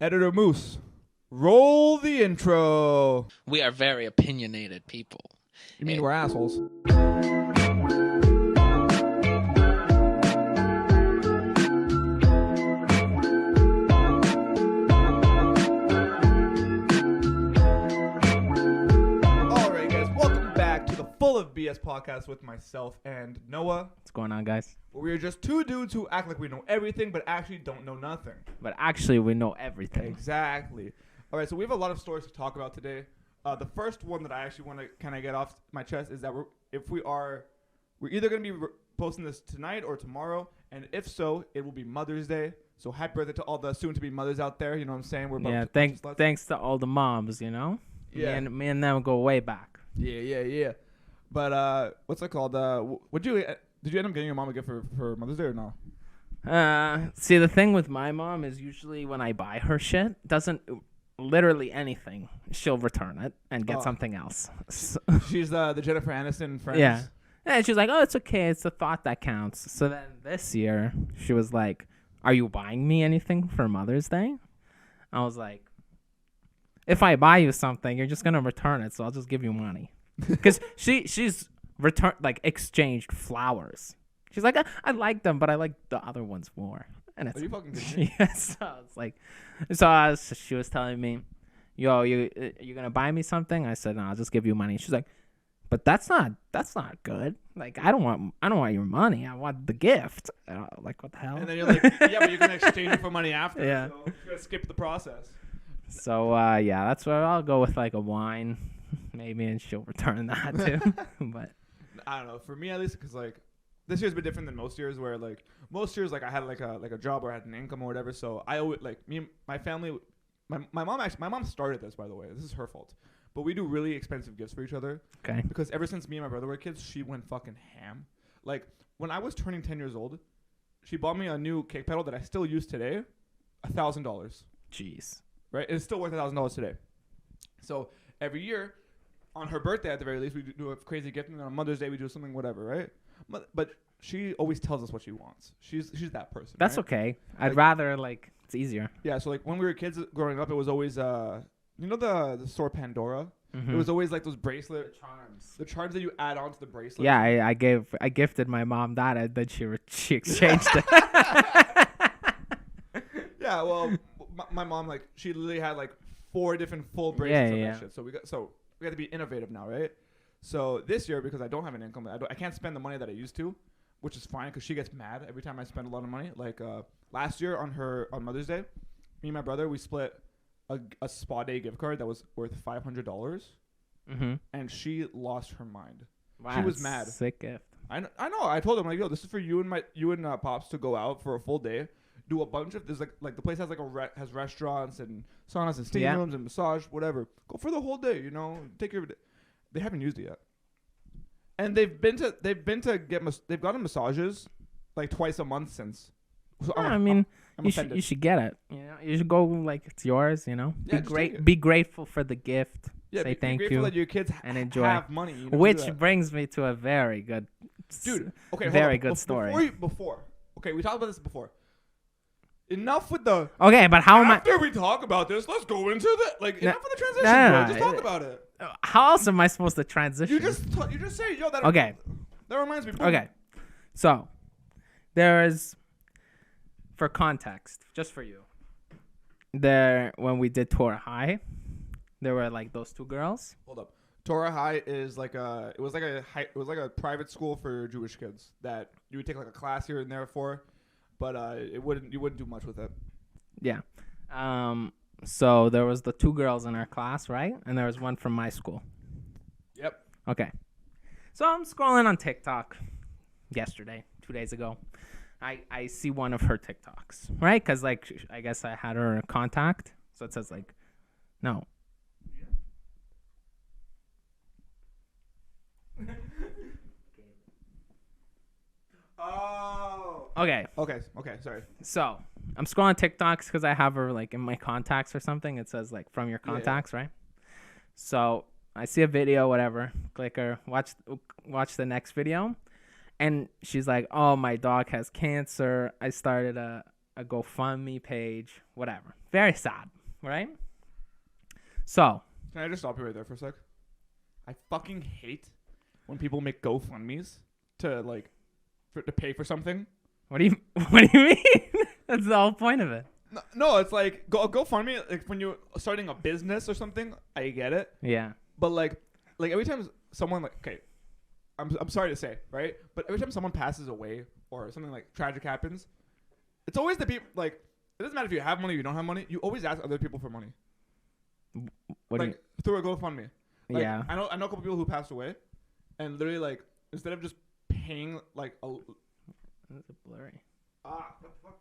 Editor Moose, roll the intro. We are very opinionated people. You mean we're assholes? FullofBS podcast with myself and Noah. What's going on, guys? We are just two dudes who act like we know everything, but actually don't know nothing. But actually, we know everything. Exactly. All right, so we have a lot of stories to talk about today. The first one that I actually want to kind of get off my chest is that we're either going to be posting this tonight or tomorrow, and if so, it will be Mother's Day. So happy birthday to all the soon-to-be mothers out there. You know what I'm saying? We're thanks to all the moms. You know. Yeah. Me and them go way back. Yeah. But what's it called? Did you end up getting your mom a gift for Mother's Day or no? See, the thing with my mom is usually when I buy her shit, doesn't literally anything, she'll return it and get something else. So, she's the Jennifer Aniston friend. Yeah. And she's like, oh, it's okay. It's the thought that counts. So then this year, she was like, are you buying me anything for Mother's Day? I was like, if I buy you something, you're just going to return it. So I'll just give you money. Because she's exchanged flowers. She's like, I like them, but I like the other ones more. And it's, are you fucking kidding me? Yeah, so it's like, she was telling me, yo, you gonna buy me something? I said, no, I'll just give you money. She's like, but that's not good. Like, I don't want your money. I want the gift. Like, what the hell? And then you're like, yeah, but you're gonna exchange it for money after. Yeah. So you're gonna skip the process. So yeah, that's where I'll go with like a wine. Maybe, and she'll return that too. But I don't know. For me, at least, because like this year's been different than most years. Where like most years, like I had like a job or I had an income or whatever. So I always like me and my family. My mom started this, by the way. This is her fault. But we do really expensive gifts for each other. Okay. Because ever since me and my brother were kids, she went fucking ham. Like when I was turning 10 years old, she bought me a new kick pedal that I still use today, $1,000. Jeez. Right. It's still worth $1,000 today. So every year, on her birthday, at the very least, we do a crazy gift, and on Mother's Day, we do something, whatever, right? But she always tells us what she wants. She's that person. That's right? Okay. I'd rather, like, it's easier. Yeah, so, like, when we were kids growing up, it was always, the store Pandora? Mm-hmm. It was always, like, those bracelets. The charms that you add on to the bracelet. Yeah, I gifted my mom that, and then she exchanged it. Yeah, well, my mom, like, she literally had, like, 4 different full bracelets of that shit. So we got to be innovative now, right? So this year, because I don't have an income, I can't spend the money that I used to, which is fine because she gets mad every time I spend a lot of money. Like last year on Mother's Day, me and my brother, we split a spa day gift card that was worth $500, and she lost her mind. Wow, she was mad. Sick gift. I know. I told him, like, yo, this is for you and Pops to go out for a full day. Do a bunch of there's like the place has like has restaurants and saunas and steam rooms and massage, whatever. Go for the whole day, you know. Take care of it. They haven't used it yet, and they've gotten massages like twice a month since. So yeah, you should get it. You know, you should go like it's yours. You know, yeah, be grateful for the gift. Yeah, say thank be grateful you that your kids and enjoy. Have money. You know, which brings me to a very good, dude. Okay, very good story. Before, we talked about this before. Enough with the. Okay, but how am I? After we talk about this, let's go into the enough of the transition. Bro. Just talk about it. How else am I supposed to transition? You just say, yo, that. Okay. That reminds me. Okay, so there is, for context, just for you. When we did Torah High, there were like those 2 girls. Hold up. Torah High is like it was like a private school for Jewish kids that you would take like a class here and there for. But you wouldn't do much with it. Yeah. So there was the 2 girls in our class, right? And there was one from my school. Yep. Okay. So I'm scrolling on TikTok yesterday, 2 days ago. I see one of her TikToks, right? Because like I guess I had her contact, so it says like, no. Oh. Okay. Sorry. So I'm scrolling TikToks because I have her like in my contacts or something. It says like from your contacts, right? So I see a video, whatever. Click her. Watch the next video, and she's like, "Oh, my dog has cancer. I started a GoFundMe page, whatever." Very sad, right? So. Can I just stop you right there for a sec? I fucking hate when people make GoFundMes to like to pay for something. What do you mean? That's the whole point of it. No, it's like GoFundMe. Like when you're starting a business or something, I get it. Yeah. But like every time someone like, okay, I'm sorry to say, right? But every time someone passes away or something like tragic happens, it's always the people like it doesn't matter if you have money or you don't have money. You always ask other people for money. What like through a GoFundMe. Like, yeah. I know a couple people who passed away, and literally like instead of just paying like a. That's blurry. What the fuck?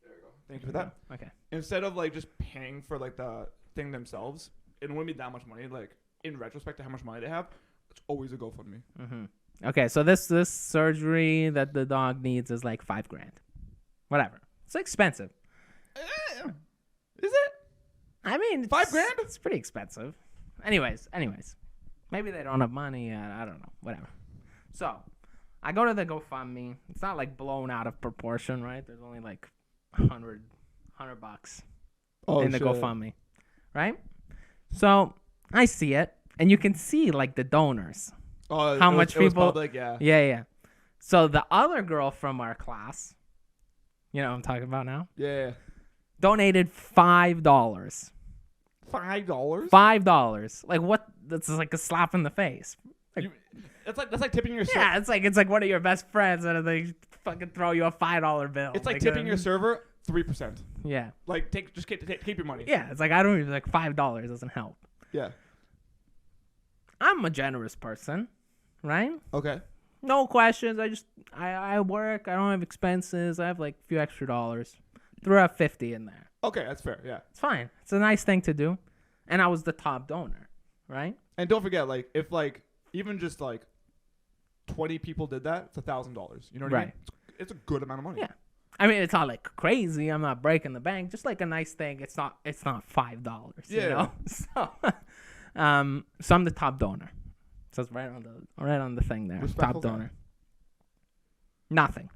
There you go. Thank you for that. Okay. Instead of like just paying for like the thing themselves, it wouldn't be that much money. Like in retrospect to how much money they have, it's always a GoFundMe. Mm-hmm. Okay, so this surgery that the dog needs is like $5,000. Whatever. It's expensive. Is it? I mean, $5,000? It's pretty expensive. Anyways, maybe they don't have money. I don't know. Whatever. So, I go to the GoFundMe. It's not like blown out of proportion, right? There's only like $100 in the GoFundMe, right? So I see it, and you can see like the donors. Oh, how much people? Public, yeah. Yeah. So the other girl from our class, you know what I'm talking about now? Yeah. Donated $5. $5? $5. Like what? That's like a slap in the face. Like, that's like tipping your server. Yeah, it's like one of your best friends and they fucking throw you a $5 bill. It's like tipping your server 3%. Yeah. Like keep your money. Yeah, it's like I don't even like $5 doesn't help. Yeah. I'm a generous person, right? Okay. No questions. I work. I don't have expenses. I have like a few extra dollars. Threw out 50 in there. Okay, that's fair. Yeah. It's fine. It's a nice thing to do. And I was the top donor, right? And don't forget, like, if like even just like 20 people did that, it's $1,000. You know what I mean? It's a good amount of money. Yeah. I mean, it's not like crazy. I'm not breaking the bank. Just like a nice thing. It's not $5. Yeah. You know. So I'm the top donor. So it's right on the thing there. Respectful Top donor. Guy. Nothing.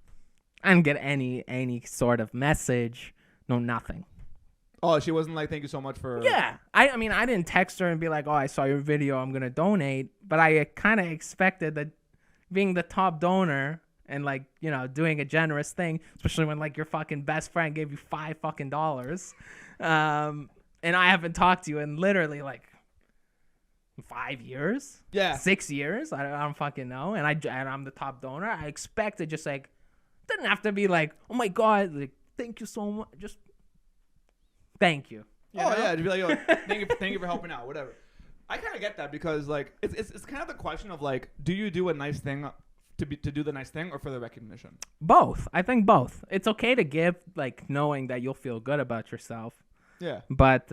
I didn't get any sort of message. No, nothing. Oh, she wasn't like, thank you so much for. Yeah. I mean, I didn't text her and be like, oh, I saw your video, I'm going to donate. But I kind of expected that being the top donor and like, you know, doing a generous thing, especially when like your fucking best friend gave you $5 and I haven't talked to you in literally like 5 years? Yeah. 6 years? I don't fucking know. And I'm the top donor. I expected just like, didn't have to be like, oh my God, like, thank you so much. Just thank you. You know? Yeah, to be like, yo, thank you for helping out, whatever. I kind of get that because like it's kind of the question of like, do you do a nice thing to do the nice thing or for the recognition? Both. I think both. It's okay to give, like knowing that you'll feel good about yourself. Yeah. But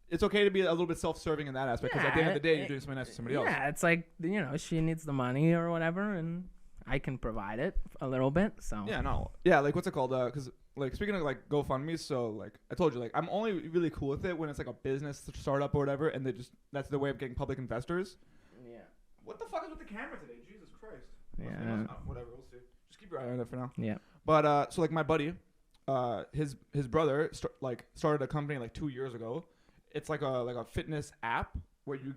it's okay to be a little bit self-serving in that aspect because at the end of the day, you're doing something nice for somebody else. Yeah, it's like, you know, she needs the money or whatever, and I can provide it a little bit. So yeah, no, yeah, like what's it called? Because like speaking of like GoFundMe, so like I told you, like I'm only really cool with it when it's like a business startup or whatever, and that's the way of getting public investors. Yeah. What the fuck is with the camera today? Jesus Christ. Yeah. Whatever, we'll see. Just keep your eye on it for now. Yeah. But so like my buddy, his brother started a company like 2 years ago. It's like a fitness app where you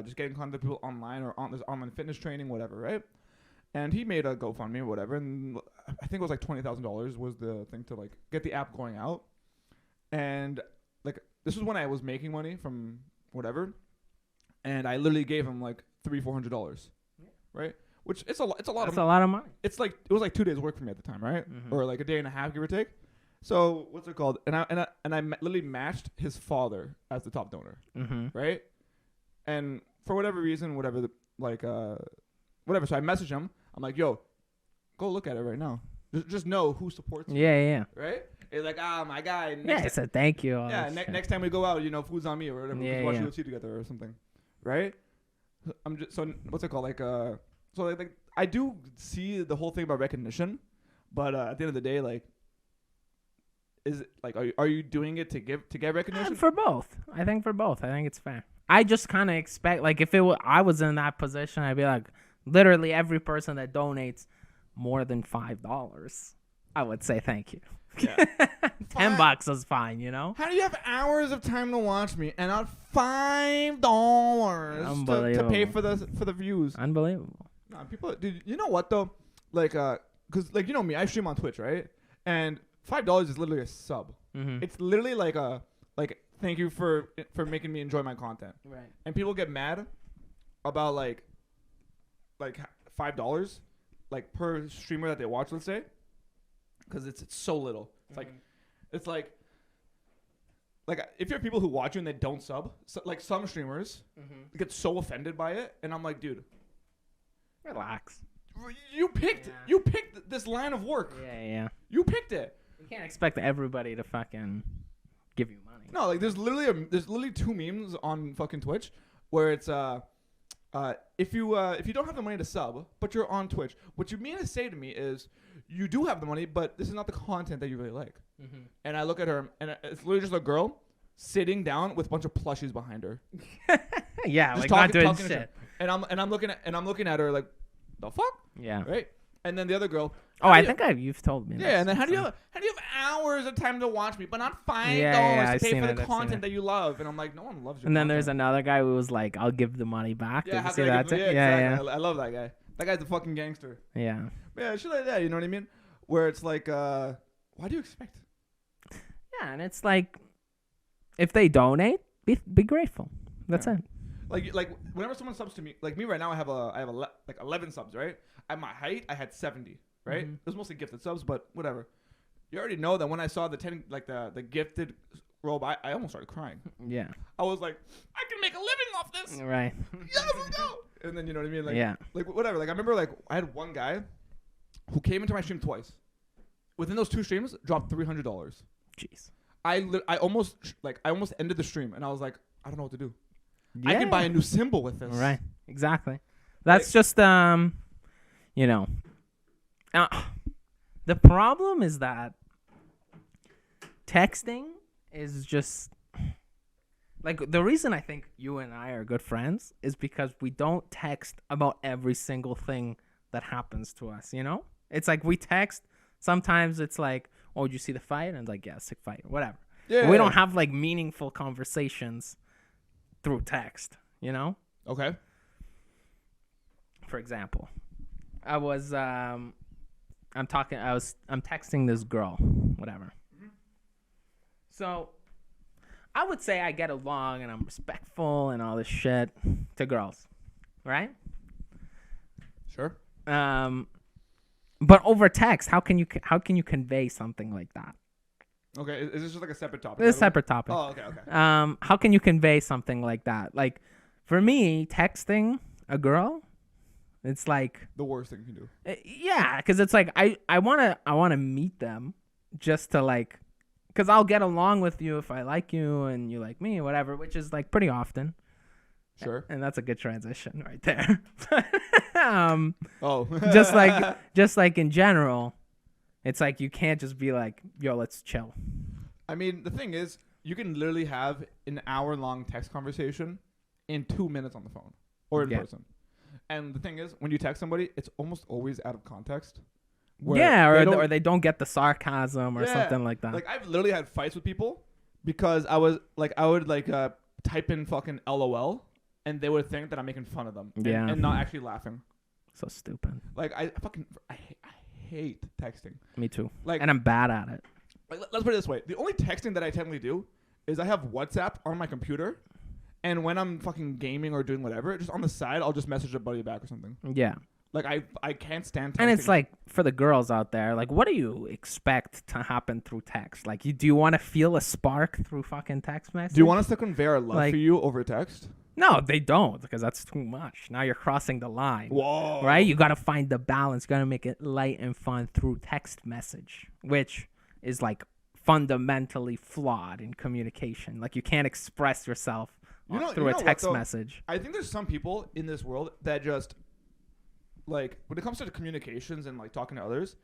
just get in contact with people online or there's online fitness training, whatever, right? And he made a GoFundMe or whatever, and I think it was like $20,000 was the thing to like get the app going out. And like this was when I was making money from whatever, and I literally gave him like $300-400, right? Which it's a lot. That's a lot of money. It's like it was like 2 days work for me at the time, right? Mm-hmm. Or like a day and a half, give or take. So what's it called? And I literally matched his father as the top donor, right? And for whatever reason, whatever. So I messaged him. I'm like, yo, go look at it right now. Just know who supports you. Yeah. Right? It's like, my guy. I said thank you. Next time we go out, food's on me or whatever. Yeah, we can watch UFC together or something. Right? So what's it called? Like, I do see the whole thing about recognition, but at the end of the day, like, is it like, are you doing it to get recognition? For both. I think for both. I think it's fair. I just kind of expect, like, if I was in that position, I'd be like, literally every person that donates more than $5, I would say thank you. Yeah. $10 is fine, you know? How do you have hours of time to watch me and not $5 to pay for the views? Unbelievable. Nah, people, dude, you know what though? Like, cause like you know me, I stream on Twitch, right? And $5 is literally a sub. Mm-hmm. It's literally like thank you for making me enjoy my content. Right. And people get mad about like $5 like per streamer that they watch, let's say, because it's so little. It's like if you have people who watch you and they don't sub, so, like some streamers get so offended by it, and I'm like, dude, relax. You picked this line of work. Yeah. You picked it. You can't expect everybody to fucking give you money. No, like there's literally 2 memes on fucking Twitch where it's if you don't have the money to sub but you're on Twitch, what you mean to say to me is you do have the money, but this is not the content that you really like. And I look at her, and it's literally just a girl sitting down with a bunch of plushies behind her. Yeah, just like talking, not doing shit. And I'm looking at her like, the fuck? Yeah. Right. And then the other girl. You've told me. Yeah, and then how do you have hours of time to watch me, but not $5 to pay for the content that you love? And I'm like, no one loves you. And then there's another guy who was like, I'll give the money back. Yeah, Did you see that? Yeah, exactly. I love that guy. That guy's a fucking gangster. Yeah. Yeah, shit like that. You know what I mean? Where it's like, why do you expect? Yeah, and it's like, if they donate, be grateful. That's it. Like whenever someone subs to me, like me right now, I have 11 subs, right? At my height, I had 70, right? It was mostly gifted subs, but whatever. You already know that when I saw the 10, like the gifted robe, I almost started crying. Yeah. I was like, I can make a living off this. Right. Yes, let's go. And then you know what I mean? Like, yeah. Like whatever. Like I remember, like I had one guy who came into my stream twice. Within those 2 streams, dropped $300. Jeez. I almost ended the stream, and I was like, I don't know what to do. Yeah. I can buy a new symbol with this. Right. Exactly. That's just you know. The problem is that texting is just like the reason I think you and I are good friends is because we don't text about every single thing that happens to us, you know? It's like we text, sometimes it's like, oh, did you see the fight? And it's like, yeah, sick fight, whatever. Yeah. We don't have like meaningful conversations through text, you know? Okay. For example, I'm texting this girl, whatever. So I would say I get along and I'm respectful and all this shit to girls, right? Sure. But over text, how can you convey something like that? Okay, is this just like a separate topic? It's a separate topic. Oh, okay. How can you convey something like that? Like, for me, texting a girl, it's like the worst thing you can do. Yeah, because it's like I wanna meet them just to like, because I'll get along with you if I like you and you like me, whatever, which is like pretty often. Sure. And that's a good transition right there. Oh. just like in general, it's like you can't just be like, yo, let's chill. I mean, the thing is, you can literally have an hour-long text conversation in 2 minutes on the phone or in person. And the thing is, when you text somebody, it's almost always out of context. Yeah, or they don't get the sarcasm or something like that. Like, I've literally had fights with people because I would type in fucking LOL and they would think that I'm making fun of them and not actually laughing. So stupid. Like, I hate texting. Me too. Like, and I'm bad at it. Like, let's put it this way. The only texting that I technically do is I have WhatsApp on my computer, and when I'm fucking gaming or doing whatever, just on the side, I'll just message a buddy back or something. Yeah. Like, I can't stand texting. And it's like, for the girls out there, like, what do you expect to happen through text? Like, do you want to feel a spark through fucking text message? Do you want us to convey our love for you over text? No, they don't, because that's too much. Now you're crossing the line. Whoa. Right? You got to find the balance. You got to make it light and fun through text message, which is, like, fundamentally flawed in communication. Like, you can't express yourself through a text message. I think there's some people in this world that just, like, when it comes to communications and, like, talking to others,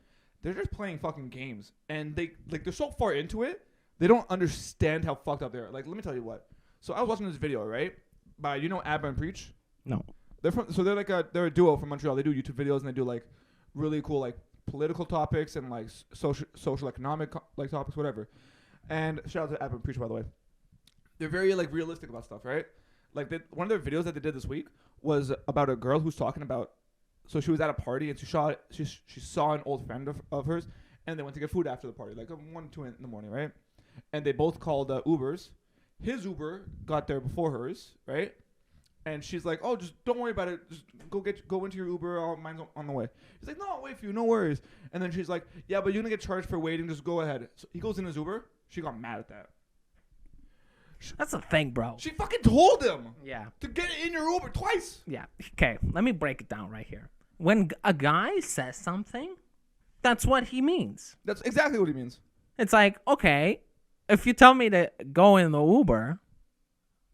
they're just playing fucking games. And they're so far into it, they don't understand how fucked up they are. Like, let me tell you what. So I was watching this video, right? By, you know, Abba and Preach? No. They're a duo from Montreal. They do YouTube videos and they do, like, really cool, like, political topics and, like, social economic, like, topics, whatever. And shout out to Adam Preacher, by the way. They're very like realistic about stuff, right? Like one of their videos that they did this week was about a girl who's talking about. So she was at a party and she saw an old friend of hers, and they went to get food after the party, like 1, 2 in the morning, right? And they both called Ubers. His Uber got there before hers, right? And she's like, "Oh, just don't worry about it. Just go into your Uber. Mine's on the way." He's like, "No, I'll wait for you. No worries." And then she's like, "Yeah, but you're gonna get charged for waiting. Just go ahead." So he goes in his Uber. She got mad at that. That's the thing, bro. She fucking told him. Yeah. To get in your Uber twice. Yeah. Okay. Let me break it down right here. When a guy says something, that's what he means. That's exactly what he means. It's like, okay, if you tell me to go in the Uber,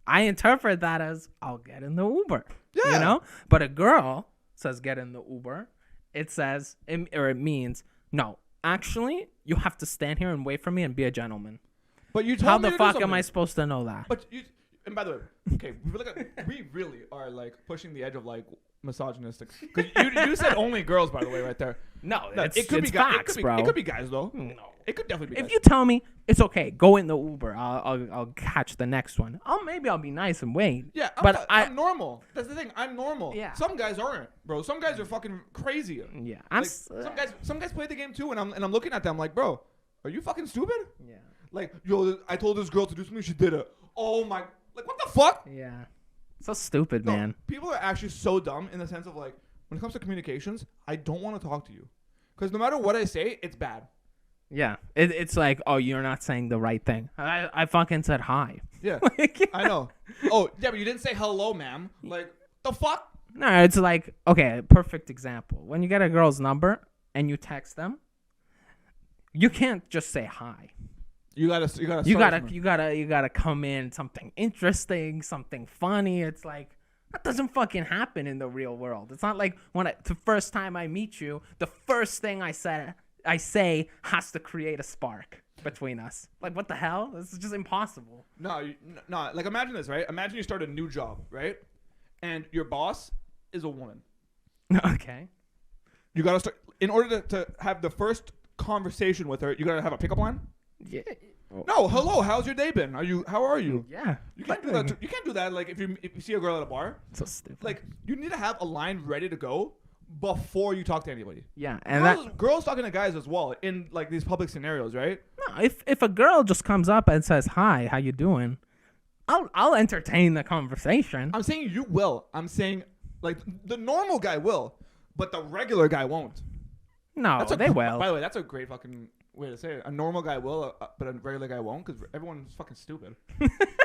I interpret that as I'll get in the Uber. Yeah. You know? But a girl says get in the Uber. It says, or it means, no, actually, you have to stand here and wait for me and be a gentleman. But you told How me the to fuck do am I something. supposed to know that? But you, and by the way, okay, we really are like pushing the edge of like misogynistic. Because you said only girls, by the way, right there. No, it could be facts, bro. It could be guys though. No. It could definitely be guys. If you tell me it's okay, go in the Uber. I'll catch the next one. Maybe I'll be nice and wait. Yeah, but I'm normal. That's the thing. I'm normal. Yeah. Some guys aren't, bro. Some guys are fucking crazy. Yeah. Like, some guys play the game too, and I'm looking at them like, bro, are you fucking stupid? Yeah. Like, yo, I told this girl to do something, she did it. Oh my, like, what the fuck? Yeah. So stupid, No, man. people are actually so dumb in the sense of like, when it comes to communications, I don't want to talk to you, because no matter what I say, it's bad. Yeah. It's like, oh, you're not saying the right thing. I fucking said hi. Yeah, Like, I know. Oh, yeah, but you didn't say hello, ma'am. Like, the fuck? No, it's like, okay, perfect example. When you get a girl's number and you text them, you can't just say hi. You gotta come in something interesting, something funny. It's like that doesn't fucking happen in the real world. It's not like the first time I meet you, the first thing I say has to create a spark between us. Like, what the hell? This is just impossible. No, like, imagine this, right? Imagine you start a new job, right? And your boss is a woman. Okay. You gotta start, in order to have the first conversation with her, you gotta have a pickup line. Yeah. No, hello. How's your day been? How are you? Yeah. You can't do that. You can't do that. Like, if you see a girl at a bar, So stupid. like, you need to have a line ready to go before you talk to anybody. Yeah, and Girls talking to guys as well in like these public scenarios, right? no, if a girl just comes up and says hi, how you doing? I'll entertain the conversation. I'm saying you will. I'm saying like the normal guy will, but the regular guy won't. No, they will. By the way, that's a great fucking way to say it. A normal guy will, but a regular guy won't, because everyone's fucking stupid.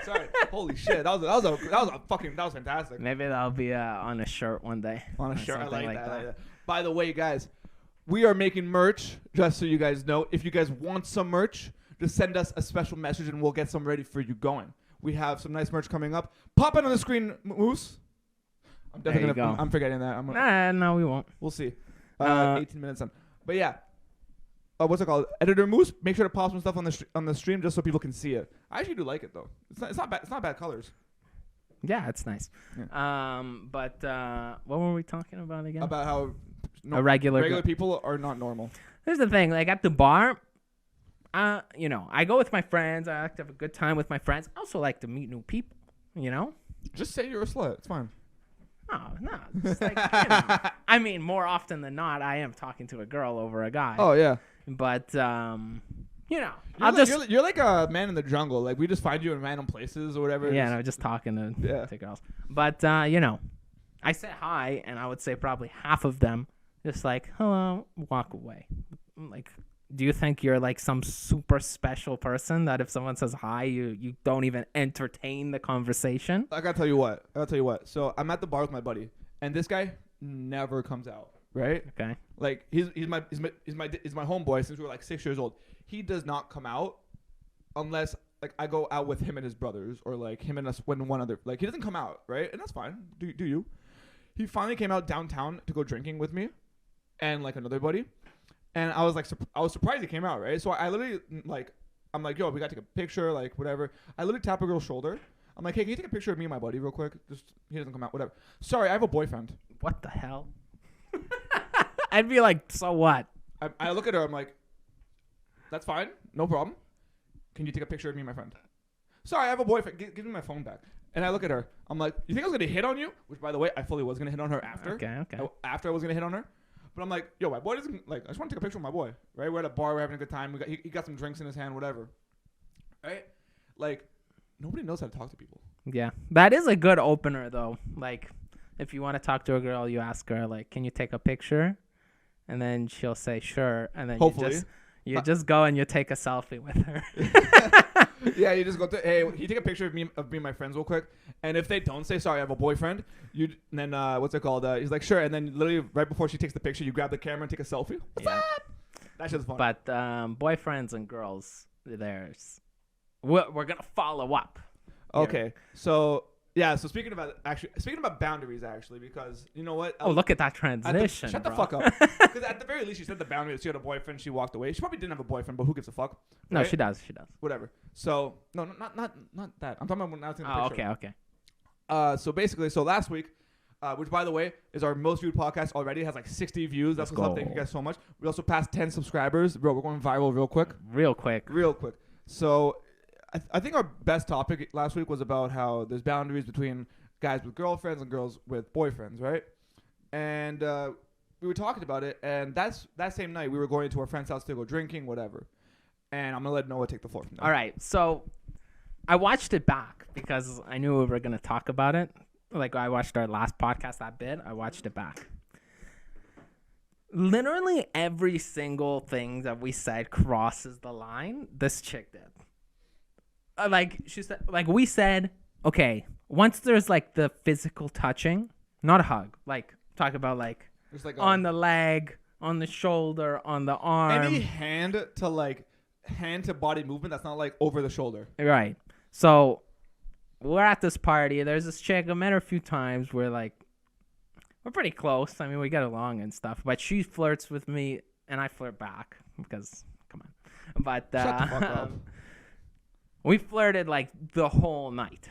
Sorry. Holy shit. That was fantastic. Maybe that'll be on a shirt one day. On a or shirt. I something like that. By the way, guys, we are making merch, just so you guys know. If you guys want some merch, just send us a special message and we'll get some ready for you going. We have some nice merch coming up. Pop it on the screen, Moose. I'm definitely There you go. I'm forgetting that. No, we won't. We'll see. 18 minutes on. But yeah. What's it called? Editor Moose. Make sure to pop some stuff on the stream just so people can see it. I actually do like it though. It's not bad. It's not bad colors. Yeah, it's nice. Yeah. But what were we talking about again? About how regular people are not normal. Here's the thing. Like at the bar, I go with my friends. I like to have a good time with my friends. I also like to meet new people. You know. Just say you're a slut. It's fine. Oh, no. Just like, I mean, more often than not, I am talking to a girl over a guy. Oh yeah. But you're like a man in the jungle. Like, we just find you in random places or whatever. Yeah, no, just talking to girls. But I say hi, and I would say probably half of them just like hello, walk away. Like, do you think you're like some super special person that if someone says hi, you don't even entertain the conversation? I gotta tell you what. So I'm at the bar with my buddy, and this guy never comes out. Right? Okay. Like, he's my homeboy since we were like 6 years old. He does not come out unless like I go out with him and his brothers, or like him and us when one other. Like, he doesn't come out, right? And that's fine. Do you? He finally came out downtown to go drinking with me, and like another buddy. And I was surprised he came out, right? So I literally I'm like, yo, we gotta take a picture, like whatever. I literally tap a girl's shoulder. I'm like, hey, can you take a picture of me and my buddy real quick? Just, he doesn't come out, whatever. Sorry, I have a boyfriend. What the hell? I'd be like, so what? I look at her, I'm like, that's fine, no problem. can you take a picture of me and my friend? Sorry, I have a boyfriend. Give me my phone back. And I look at her. I'm like, you think I was going to hit on you? Which, by the way, I fully was going to hit on her after. Okay. After I was going to hit on her. But I'm like, yo, my boy doesn't, like, I just want to take a picture with my boy. Right? We're at a bar. We're having a good time. He got some drinks in his hand, whatever. Right? Like, nobody knows how to talk to people. Yeah. That is a good opener, though. Like, if you want to talk to a girl, you ask her, like, can you take a picture? And then she'll say, sure. And then hopefully. You just go and you take a selfie with her. Yeah, you just go to, hey, you take a picture of me and my friends real quick. And if they don't say, sorry, I have a boyfriend, then what's it called? He's like, sure. And then literally right before she takes the picture, you grab the camera and take a selfie. What's up? That's just fun. But boyfriends and girls, we're going to follow up. Okay. Here. So, yeah. So speaking about boundaries, because you know what? Look at that transition. Shut the fuck up. Because at the very least, she said the boundary. She had a boyfriend. She walked away. She probably didn't have a boyfriend, but who gives a fuck? No, right? she does. Whatever. So no, not that. I'm talking about when I was taking the picture. Okay. So basically, last week, which by the way is our most viewed podcast already, has like 60 views. That's what's up. Thank you guys so much. We also passed 10 subscribers. Bro, we're going viral real quick. Real quick. So I think our best topic last week was about how there's boundaries between guys with girlfriends and girls with boyfriends, right? And we were talking about it, and that same night we were going to our friend's house to go drinking, whatever. And I'm gonna let Noah take the floor from there. All right, so I watched it back because I knew we were gonna talk about it. Like I watched our last podcast, that bit. I watched it back. Literally every single thing that we said crosses the line. This chick did. Like she said, like we said, okay. Once there's like the physical touching, not a hug. Like talk about like on the leg, on the shoulder, on the arm. Any hand to body movement that's not like over the shoulder. Right. So we're at this party. There's this chick. I met her a few times. We're pretty close. I mean, we get along and stuff. But she flirts with me, and I flirt back because, come on. But shut the fuck up. We flirted like the whole night.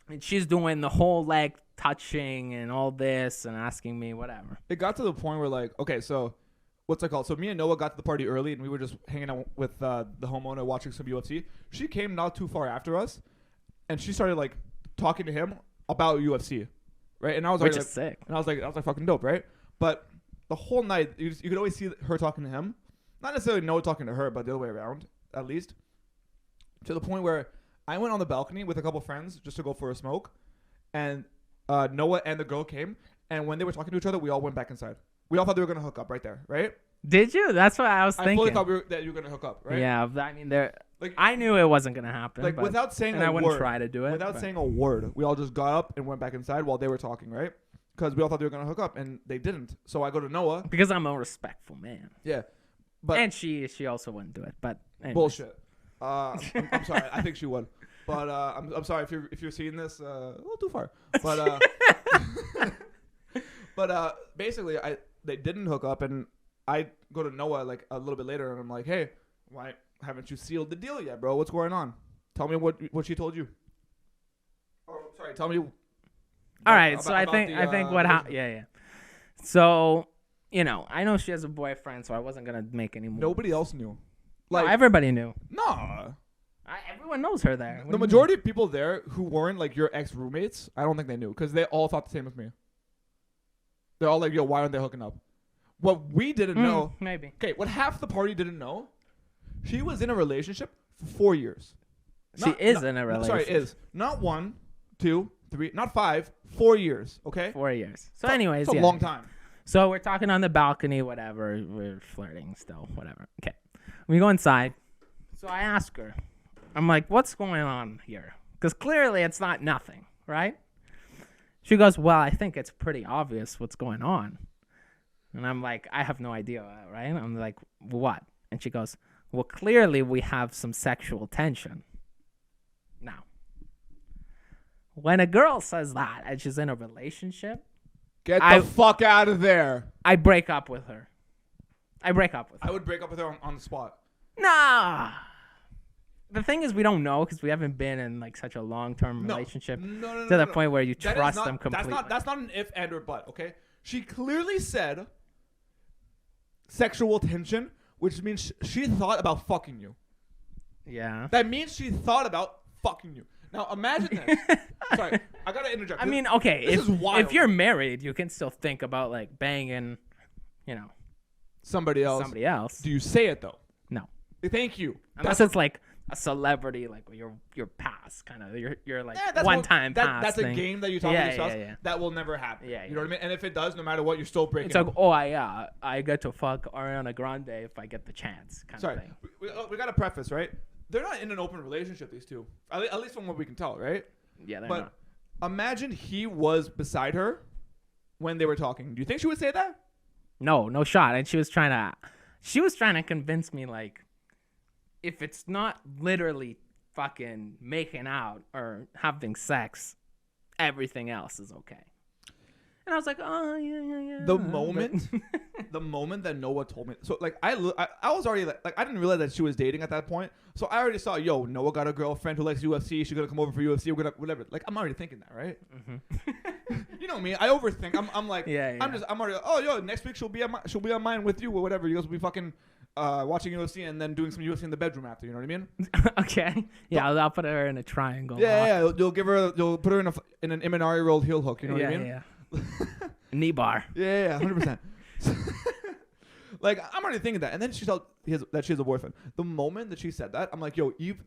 And she's doing the whole leg touching and all this and asking me whatever. It got to the point where like, okay, so what's it called? So me and Noah got to the party early, and we were just hanging out with the homeowner watching some UFC. She came not too far after us, and she started like talking to him about UFC, right? And I was which like, is sick. And I was like fucking dope, right? But the whole night, you could always see her talking to him, not necessarily Noah talking to her, but the other way around, at least, to the point where I went on the balcony with a couple friends just to go for a smoke, and Noah and the girl came, and when they were talking to each other, we all went back inside. We all thought they were gonna hook up right there, right? Did you? That's what I was thinking. I fully thought that you were gonna hook up, right? Yeah, I mean, I knew it wasn't gonna happen. Like without saying a word, I wouldn't try to do it. Without saying a word, we all just got up and went back inside while they were talking, right? Because we all thought they were gonna hook up, and they didn't. So I go to Noah because I'm a respectful man. Yeah, but and she also wouldn't do it. But anyways. Bullshit. I'm sorry. I think she would. But I'm sorry if you're seeing this a little too far. But basically they didn't hook up, and I go to Noah like a little bit later, and I'm like, hey, why haven't you sealed the deal yet, bro? What's going on? Tell me what she told you. Oh, sorry. Tell me. All right. So I think what happened. Yeah. So I know she has a boyfriend, so I wasn't gonna make any moves. Nobody else knew. Like everybody knew. No. Everyone knows her there. The majority of people there who weren't like your ex roommates, I don't think they knew because they all thought the same as me. They're all like, yo, why aren't they hooking up? What we didn't know. Maybe. Okay, what half the party didn't know, she was in a relationship for 4 years. She is in a relationship. Sorry, is. Not 1, 2, 3, not 5, 4 years, okay? 4 years. So anyways, it's a long time. So we're talking on the balcony, whatever. We're flirting still, whatever. Okay. We go inside. So I ask her. I'm like, what's going on here? Because clearly it's not nothing, right? She goes, well, I think it's pretty obvious what's going on. And I'm like, I have no idea, right? I'm like, what? And she goes, well, clearly we have some sexual tension. Now, when a girl says that and she's in a relationship, get the fuck out of there. I break up with her. I would break up with her on the spot. Nah. The thing is, we don't know because we haven't been in like such a long-term relationship to the point where you trust them completely. That's not an if, and, or but, okay? She clearly said sexual tension, which means she thought about fucking you. Yeah. that means she thought about fucking you. Now imagine this. Sorry, I gotta interject. I mean, okay, this is wild. if you're married, you can still think about like banging, you know, somebody else. Do you say it though? No. Thank you. Unless it's like a celebrity, like your past kind of your like one time past. That's thing. a game that you talk to yourself. That will never happen. Yeah, you know what I mean? And if it does, no matter what, you're still breaking. It's like, oh, I get to fuck Ariana Grande if I get the chance, kind of thing. We got to preface, right? They're not in an open relationship, these two. At least from what we can tell, right? Yeah, they're not. Imagine he was beside her when they were talking. Do you think she would say that? No shot. And she was trying to convince me, like, if it's not literally fucking making out or having sex, everything else is okay. And I was like, oh yeah. The moment that Noah told me, so like I was already like I didn't realize that she was dating at that point. So I already saw, Noah got a girlfriend who likes UFC. She's gonna come over for UFC. We're gonna whatever. Like I'm already thinking that, right? Mm-hmm. You know me. I overthink. I'm like, yeah. I'm already. Next week she'll be on mine with you or whatever. You guys will be fucking watching UFC and then doing some UFC in the bedroom after. You know what I mean? Okay. Yeah, I'll put her in a triangle. Yeah. You'll put her in an Imanari rolled heel hook. You know what I mean? Yeah. Knee bar. Yeah, 100%. Like I'm already thinking that, and then she told that she has a boyfriend. The moment that she said that, I'm like,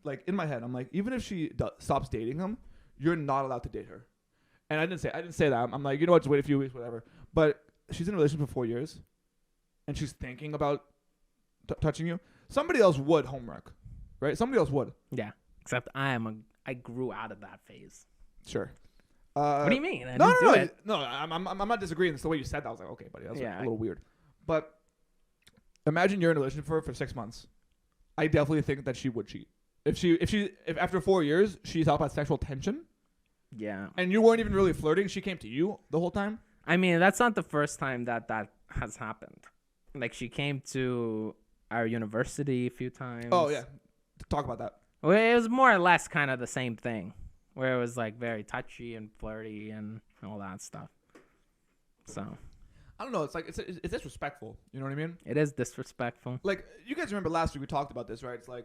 like in my head, I'm like, even if she stops dating him, you're not allowed to date her. And I didn't say that. I'm like, you know what? Just wait a few weeks, whatever. But she's in a relationship for 4 years, and she's thinking about touching you. Somebody else would homework, right? Somebody else would. Yeah. Except I grew out of that phase. Sure. What do you mean? No, I'm not disagreeing. It's the way you said that. I was like, okay, buddy, that's a little weird. But imagine you're in a relationship for 6 months. I definitely think that she would cheat. If after 4 years she thought about sexual tension. Yeah. And you weren't even really flirting. She came to you the whole time. I mean, that's not the first time that has happened. Like she came to our university a few times. Oh yeah, talk about that. Well, it was more or less kind of the same thing. Where it was like very touchy and flirty and all that stuff. So, I don't know. It's like it's disrespectful. You know what I mean? It is disrespectful. Like you guys remember last week we talked about this, right? It's like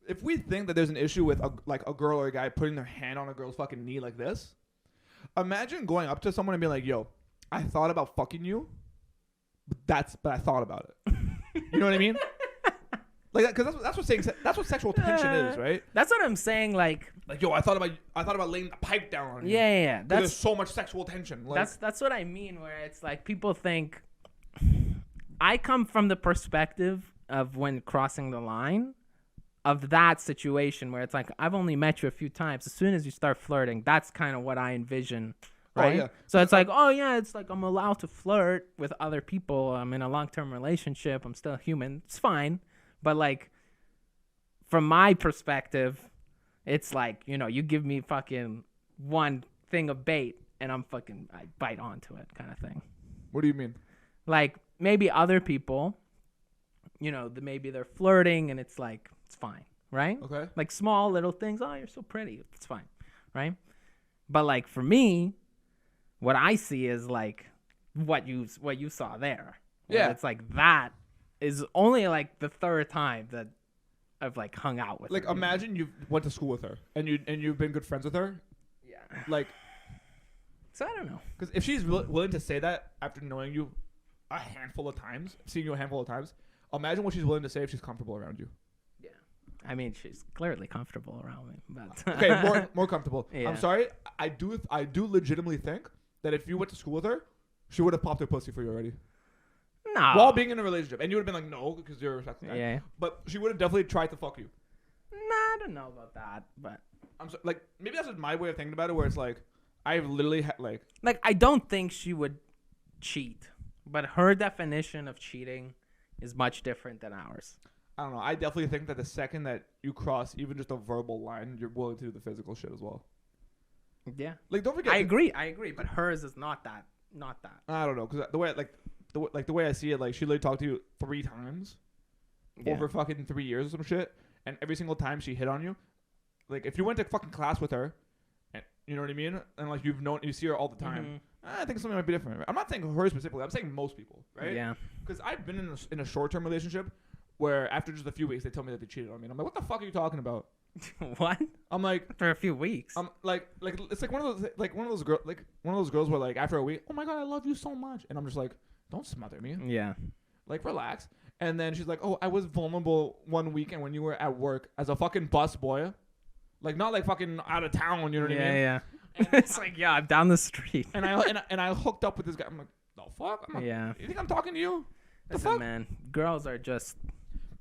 if we think that there's an issue with a girl or a guy putting their hand on a girl's fucking knee like this, imagine going up to someone and being like, "Yo, I thought about fucking you, but I thought about it." You know what I mean? Like, because that's what sexual tension is, right? That's what I'm saying. Like, yo, I thought about laying a pipe down on you. Yeah. There's so much sexual tension. Like, that's what I mean. Where it's like people think. I come from the perspective of when crossing the line, of that situation where it's like I've only met you a few times. As soon as you start flirting, that's kind of what I envision. Right? Oh, yeah. So it's like, it's like I'm allowed to flirt with other people. I'm in a long-term relationship. I'm still human. It's fine. But, like, from my perspective, it's like, you give me fucking one thing of bait and I bite onto it kind of thing. What do you mean? Like, maybe other people, maybe they're flirting and it's like, it's fine, right? Okay. Like, small little things. Oh, you're so pretty. It's fine, right? But, like, for me, what I see is, like, what you saw there. Yeah. It's like that. Is only like the third time that I've like hung out with her. Like imagine you went to school with her and you've been good friends with her. Yeah. Like, so I don't know. Because if she's willing to say that after knowing you a handful of times, seeing you a handful of times, imagine what she's willing to say if she's comfortable around you. Yeah. I mean, she's clearly comfortable around me, but okay, more comfortable. Yeah. I'm sorry. I do legitimately think that if you went to school with her, she would have popped her pussy for you already. No. While being in a relationship. And you would have been like, no, because you're a respectful guy. Yeah. But she would have definitely tried to fuck you. Nah, I don't know about that, but I'm so, like, maybe that's just my way of thinking about it, where it's like, I've literally like I don't think she would cheat, but her definition of cheating is much different than ours. I don't know. I definitely think that the second that you cross even just a verbal line, you're willing to do the physical shit as well. Yeah. Like, don't forget. I agree, but hers is not that. I don't know, because the way I see it, like, she literally talked to you 3 times over fucking 3 years or some shit, and every single time she hit on you, like, if you went to fucking class with her, and you know what I mean, and like you see her all the time, I think something might be different. I'm not saying her specifically. I'm saying most people, right? Yeah. Because I've been in a short-term relationship where after just a few weeks they tell me that they cheated on me. And I'm like, what the fuck are you talking about? What? I'm like, For a few weeks. I'm like it's like one of those girls where like after a week, oh my god, I love you so much, and I'm just like, don't smother me. Yeah. Like, relax. And then she's like, oh, I was vulnerable one weekend when you were at work as a fucking busboy. Like, not like fucking out of town, you know what I mean? Yeah. And It's like, yeah, I'm down the street. and I hooked up with this guy. I'm like, the fuck? I'm like, Yeah. you think I'm talking to you? The Listen, fuck? man, girls are just,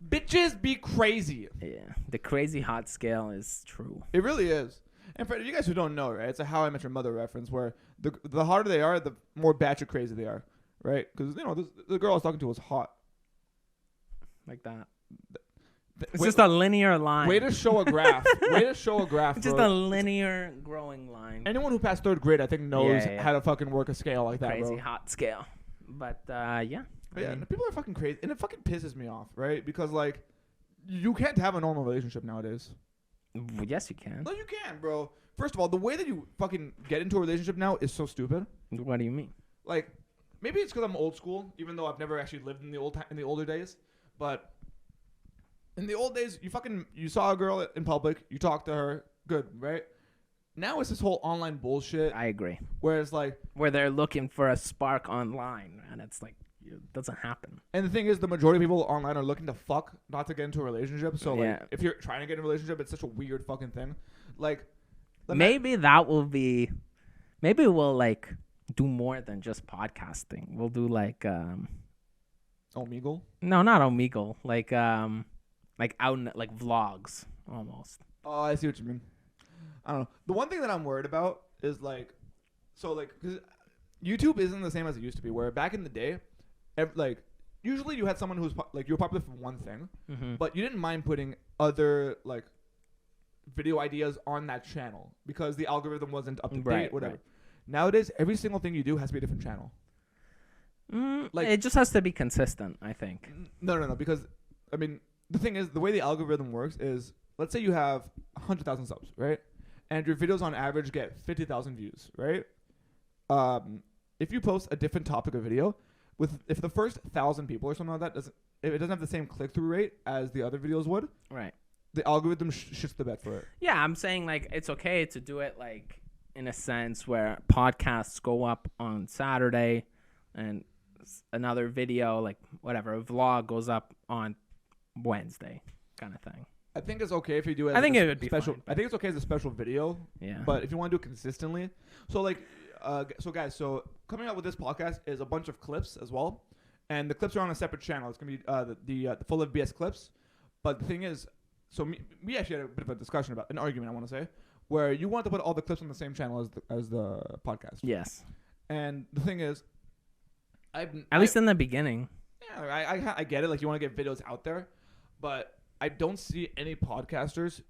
Bitches be crazy. yeah. The crazy hot scale is true. It really is. And for you guys who don't know, right, it's a How I Met Your Mother reference where the harder they are, the more batshit crazy they are, right? Because, you know, the girl I was talking to was hot. Like that. It's Wait- just a linear line. Way to show a graph. Way to show a graph. It's just bro. a linear growing line. Anyone who passed third grade, I think, knows Yeah. how to fucking work a scale like that, Crazy bro. hot scale. But, yeah. But yeah, people are fucking crazy, and it fucking pisses me off, right? Because like, you can't have a normal relationship nowadays. Yes, you can. No, you can, bro. First of all, the way that you fucking get into a relationship now is so stupid. What do you mean? Like, maybe it's because I'm old school, even though I've never actually lived in the older days. But in the old days, you saw a girl in public, you talked to her, good, right? Now it's this whole online bullshit. I agree. Where it's like, Where they're looking for a spark online, and it's like, it doesn't happen. and the thing is, the majority of people online are looking to fuck, not to get into a relationship. So Yeah. like, if you're trying to get in a relationship, it's such a weird fucking thing. Like, Maybe that will be. Maybe we'll like do more than just podcasting. We'll do like Omegle. no, not Omegle. Like out like vlogs almost. Oh, I see what you mean. I don't know. The one thing that I'm worried about is like, so like, cause YouTube isn't the same as it used to be. Where back in the day, like, usually you had someone who's like, you were popular for one thing, Mm-hmm. but you didn't mind putting other like video ideas on that channel because the algorithm wasn't up to date, Right, whatever. right. Nowadays, every single thing you do has to be a different channel. Like- It just has to be consistent, I think. No, because I mean, the thing is, the way the algorithm works is, let's say you have 100,000 subs, right? And your videos on average get 50,000 views, right? If you post a different topic of video, if the first 1,000 people or something like that if it doesn't have the same click-through rate as the other videos would, Right. the algorithm shits the bed for it. Yeah, I'm saying like it's okay to do it like in a sense where podcasts go up on Saturday and another video like whatever a vlog goes up on Wednesday kind of thing. I think it's okay if you do it. I think it would be special. fine, I think it's okay as a special video, Yeah. but if you want to do it consistently, so like, so guys, so coming out with this podcast is a bunch of clips as well, and the clips are on a separate channel. It's gonna be the FullofBS clips, but the thing is, so we actually had a bit of a discussion about an argument, I want to say, where you want to put all the clips on the same channel as the podcast. Yes. And the thing is, At least in the beginning. yeah, I get it. Like, you want to get videos out there, but I don't see any podcasters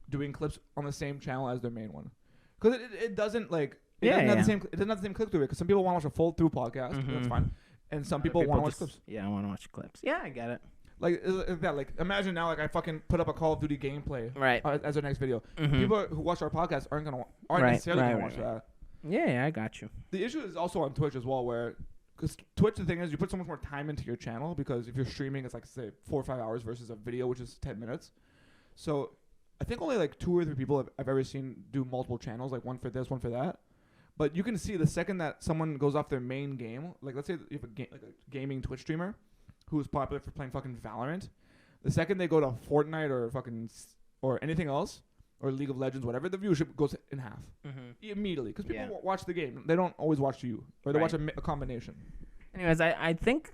doing clips on the same channel as their main one, because it doesn't like it doesn't have the same it doesn't have the same click through it. Because some people want to watch a full through podcast, and that's Mhm. fine, and some Other people want to watch just- clips. Yeah, I want to watch clips. Yeah, I get it. Like that. Like, imagine now, like, I fucking put up a Call of Duty gameplay Right. as our next video. Mhm. People who watch our podcast aren't Right, necessarily gonna right, watch right. that. Yeah, I got you. The issue is also on Twitch as well, where because Twitch, the thing is, you put so much more time into your channel, because if you're streaming, it's like, say, 4 or 5 hours versus a video, which is 10 minutes. So I think only like 2 or 3 people I've ever seen do multiple channels, like one for this, one for that. But you can see the second that someone goes off their main game, like let's say you have like a gaming Twitch streamer who's popular for playing fucking Valorant, the second they go to Fortnite or or anything else, or League of Legends, whatever, the viewership goes in half Mm-hmm. immediately, because people Yeah. watch the game. They don't always watch you, or they watch Right. a combination. Anyways, I think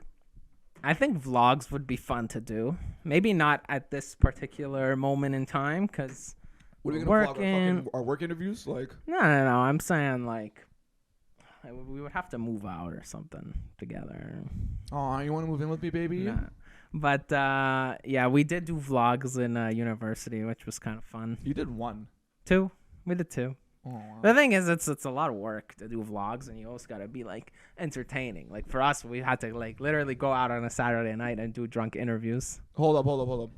vlogs would be fun to do. Maybe not at this particular moment in time, because What are we we're gonna vlog working. our work interviews? Like, No. I'm saying like we would have to move out or something together. oh, you want to move in with me, baby? Nah. But yeah, we did do vlogs in university, which was kind of fun. You did one. 2. We did 2. Oh, wow. The thing is, it's a lot of work to do vlogs, and you always gotta be like entertaining. Like for us, we had to like literally go out on a Saturday night and do drunk interviews. Hold up.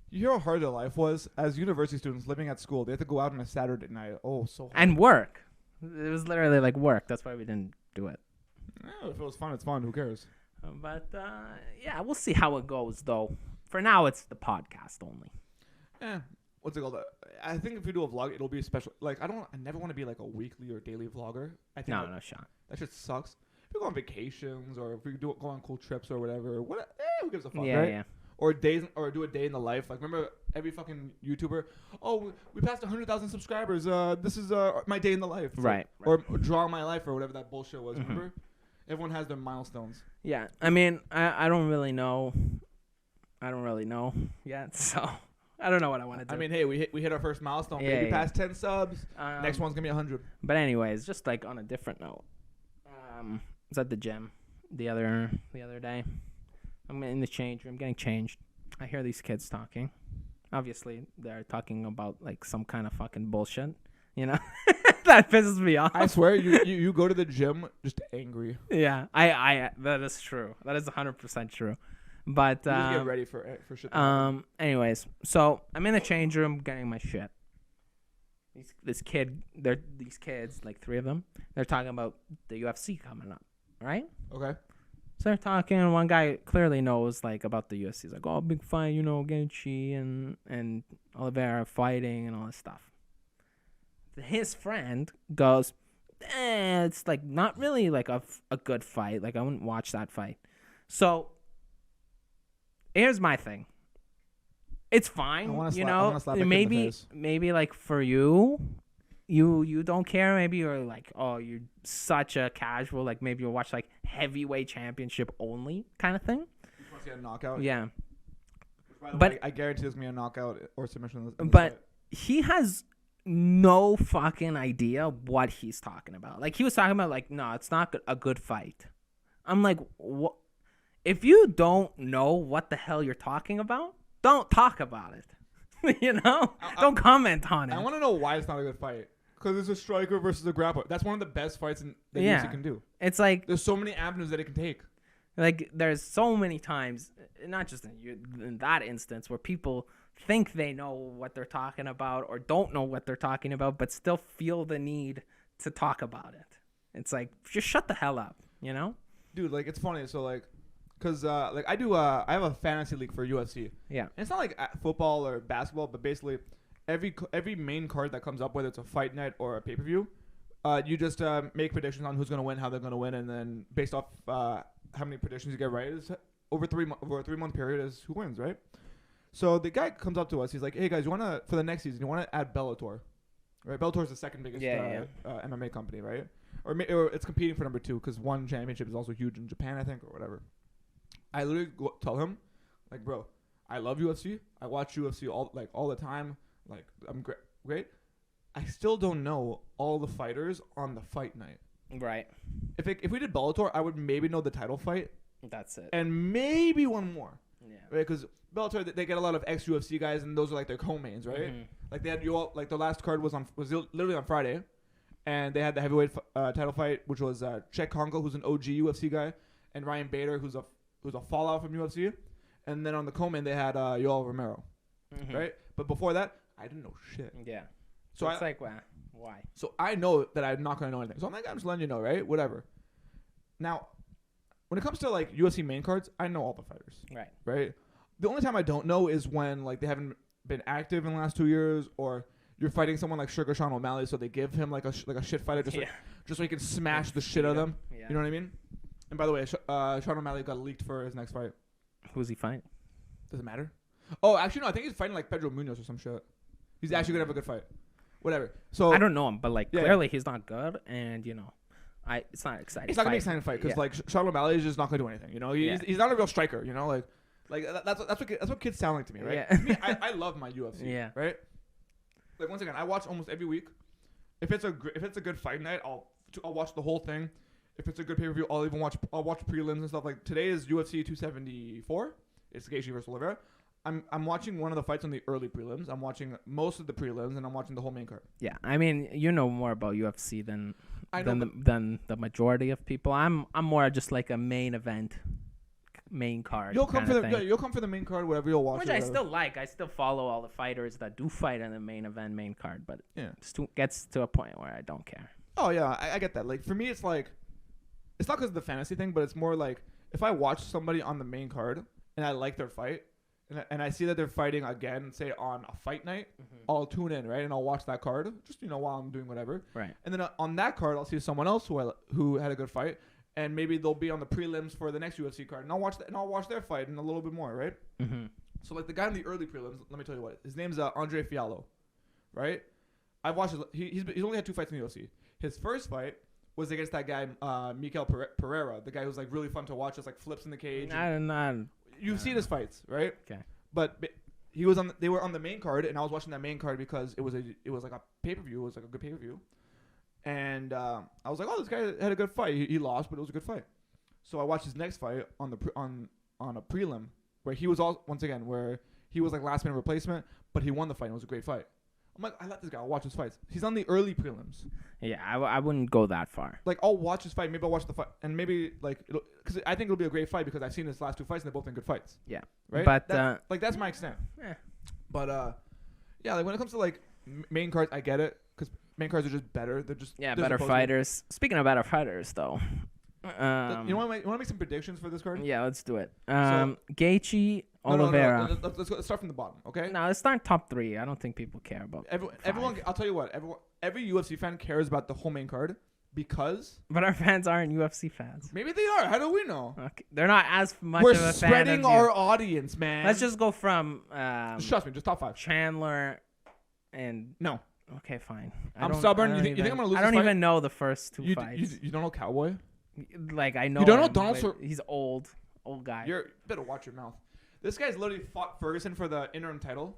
You hear how hard their life was as university students living at school. They had to go out on a Saturday night. Oh, so hard. And work. It was literally like work. That's why we didn't do it. Yeah, if it was fun, it's fun. Who cares? But yeah, we'll see how it goes though. for now, it's the podcast only. Yeah. What's it called? I think if we do a vlog, it'll be special. Like, I never want to be like a weekly or daily vlogger. I think No shot. that shit sucks. If we go on vacations or if we go on cool trips or whatever, who gives a fuck, Yeah, right? yeah. Or do a day in the life. Like, remember every fucking YouTuber? Oh, we passed 100,000 subscribers. This is my day in the life. Right. Or draw my life or whatever that bullshit was. Remember? Everyone has their milestones. Yeah. I mean, I don't really know. I don't really know yet, so I don't know what I want to do. I mean, hey, we hit our first milestone. Yeah, Maybe yeah. past 10 subs. Next one's gonna be 100. But anyways, just like on a different note, I was at the gym the other day. I'm in the change room getting changed. I hear these kids talking. Obviously, they're talking about like some kind of fucking bullshit. You know, that pisses me off. I swear, you go to the gym just angry. Yeah, I that is true. That is 100% true. But You just get ready for shit. anyways, so I'm in the change room getting my shit. These kids, like 3 of them, they're talking about the UFC coming up, right? Okay. So they're talking, and one guy clearly knows like about the UFC. He's like, "Oh, big fight, you know, Genchi and Oliveira fighting and all this stuff." His friend goes, "It's like not really like a good fight. Like I wouldn't watch that fight." So here's my thing. It's fine, you know. Maybe like for you don't care. Maybe you're like, oh, you're such a casual. Like maybe you'll watch like heavyweight championship only kind of thing. You want to see a knockout? Yeah. By the way, I guarantee there's gonna be a knockout or submission. In this But fight. he has no fucking idea what he's talking about. Like he was talking about like, no, it's not a good fight. I'm like, what? If you don't know what the hell you're talking about, don't talk about it. You know? Don't comment on it. I want to know why it's not a good fight. Because it's a striker versus a grappler. That's one of the best fights that UFC can do. It's like there's so many avenues that it can take. Like there's so many times, not just in that instance, where people think they know what they're talking about or don't know what they're talking about, but still feel the need to talk about it. It's like, just shut the hell up, you know? Dude, like, it's funny. So, like, because, like, I have a fantasy league for UFC. Yeah. And it's not like football or basketball, but basically every main card that comes up, whether it's a fight night or a pay-per-view, you just make predictions on who's going to win, how they're going to win, and then based off how many predictions you get right is over a 3-month period is who wins, right? So the guy comes up to us. He's like, "Hey guys, you want to for the next season, you want to add Bellator, right? Bellator is the second biggest MMA company, right? Or it's competing for number 2 because one championship is also huge in Japan, I think, or whatever." I literally tell him, like, "Bro, I love UFC. I watch UFC all the time. Like, I'm great. I still don't know all the fighters on the fight night. Right. If we did Bellator, I would maybe know the title fight. That's it. And maybe one more. Yeah. Right? Because Bellator, they get a lot of ex-UFC guys, and those are like their co-mains, right? Mm-hmm. Like they had like the last card was literally on Friday, and they had the heavyweight title fight, which was Chet Congo, who's an OG UFC guy, and Ryan Bader, who's a fallout from UFC, and then on the co-main they had Yoel Romero, right? But before that, I didn't know shit. Yeah. So it's like, why? So I know that I'm not gonna know anything. So I'm like, I'm just letting you know, right? Whatever. Now, when it comes to like UFC main cards, I know all the fighters. Right. Right. The only time I don't know is when like they haven't been active in the last 2 years, or you're fighting someone like Sean O'Malley, so they give him like a shit fighter just so he can smash the shit out of them. Yeah. You know what I mean? And by the way, Sean O'Malley got leaked for his next fight. Who's he fighting? Does it matter? Oh, actually no. I think he's fighting like Pedro Munoz or some shit. He's actually gonna have a good fight. Whatever. So I don't know him, but like clearly he's not good, and you know, it's not exciting. It's not gonna be an exciting fight because like Sean O'Malley is just not gonna do anything. You know, he's not a real striker. You know, like that's what kids sound like to me, right? Yeah. Me, I love my UFC. Yeah. Right. Like once again, I watch almost every week. If it's a good fight night, I'll watch the whole thing. If it's a good pay per view, I'll watch prelims and stuff. Like today is UFC 274. It's Gaethje versus Oliveira. I'm watching one of the fights on the early prelims. I'm watching most of the prelims, and I'm watching the whole main card. Yeah, I mean, you know more about UFC than the majority of people. I'm more just like a main event, main card. You'll come for the main card, whatever you'll watch. Which I still like. I still follow all the fighters that do fight in the main event, main card. But it gets to a point where I don't care. Oh yeah, I get that. Like for me, it's like, it's not because of the fantasy thing, but it's more like if I watch somebody on the main card and I like their fight, and I see that they're fighting again, say on a fight night, I'll tune in, right, and I'll watch that card just while I'm doing whatever. Right. And then on that card, I'll see someone else who had a good fight, and maybe they'll be on the prelims for the next UFC card, and I'll watch their fight and a little bit more, right? Mm-hmm. So like the guy in the early prelims, let me tell you what his name's Andre Fiallo, right? I've watched he's only had 2 fights in the UFC. His first fight was against that guy Mikel Pereira, the guy who's like really fun to watch, just like flips in the cage. You've seen his fights, right? Okay. But they were on the main card, and I was watching that main card because it was like a pay-per-view. It was like a good pay-per-view. And I was like, oh, this guy had a good fight. He lost, but it was a good fight. So I watched his next fight on a prelim where he was where he was like last minute replacement, but he won the fight. It was a great fight. I'm like, I let this guy. I'll watch his fights. He's on the early prelims. Yeah, I wouldn't go that far. Like, I'll watch his fight. Maybe I'll watch the fight, and maybe like because I think it'll be a great fight because I've seen his last 2 fights and they've both been good fights. Yeah, right. But that's my extent. Yeah. But yeah, like when it comes to like main cards, I get it because main cards are just better. They're just better fighters. Speaking of better fighters, though, you want to make some predictions for this card? Yeah, let's do it. Gaethje, Oliveira. No. Let's start from the bottom, okay? No, let's start top 3. I don't think people care about. Everyone, I'll tell you what. Every UFC fan cares about the whole main card because. But our fans aren't UFC fans. Maybe they are. How do we know? Okay. They're not as much We're of a fan. We're spreading our audience, man. Let's just go from. Trust me, just top 5. Chandler, and no. Okay, fine. I'm stubborn. You think I'm gonna lose? I don't even know the first 2 fights. You don't know Cowboy? Like I know. You don't know Donald? He's old guy. You better watch your mouth. This guy's literally fought Ferguson for the interim title.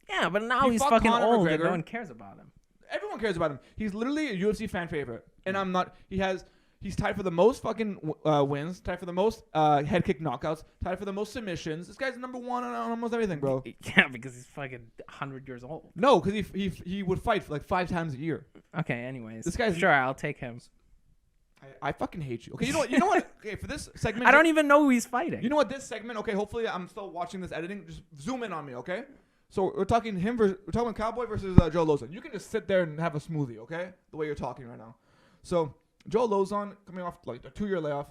Yeah, but now he's fucking Conor old McGregor. and no one cares about him. Everyone cares about him. He's literally a UFC fan favorite, and I'm not. He's tied for the most fucking wins, tied for the most head kick knockouts, tied for the most submissions. This guy's number 1 on almost everything, bro. Yeah, because he's fucking 100 years old. No, because he would fight like 5 times a year. Okay, anyways. This guy's sure. I'll take him. I fucking hate you. Okay, you know what? Okay, for this segment, I don't even know who he's fighting. You know what? This segment. Okay, hopefully I'm still watching this editing. Just zoom in on me, okay? So we're talking Cowboy versus Joe Lozon. You can just sit there and have a smoothie, okay? The way you're talking right now. So Joe Lozon coming off like a 2-year layoff.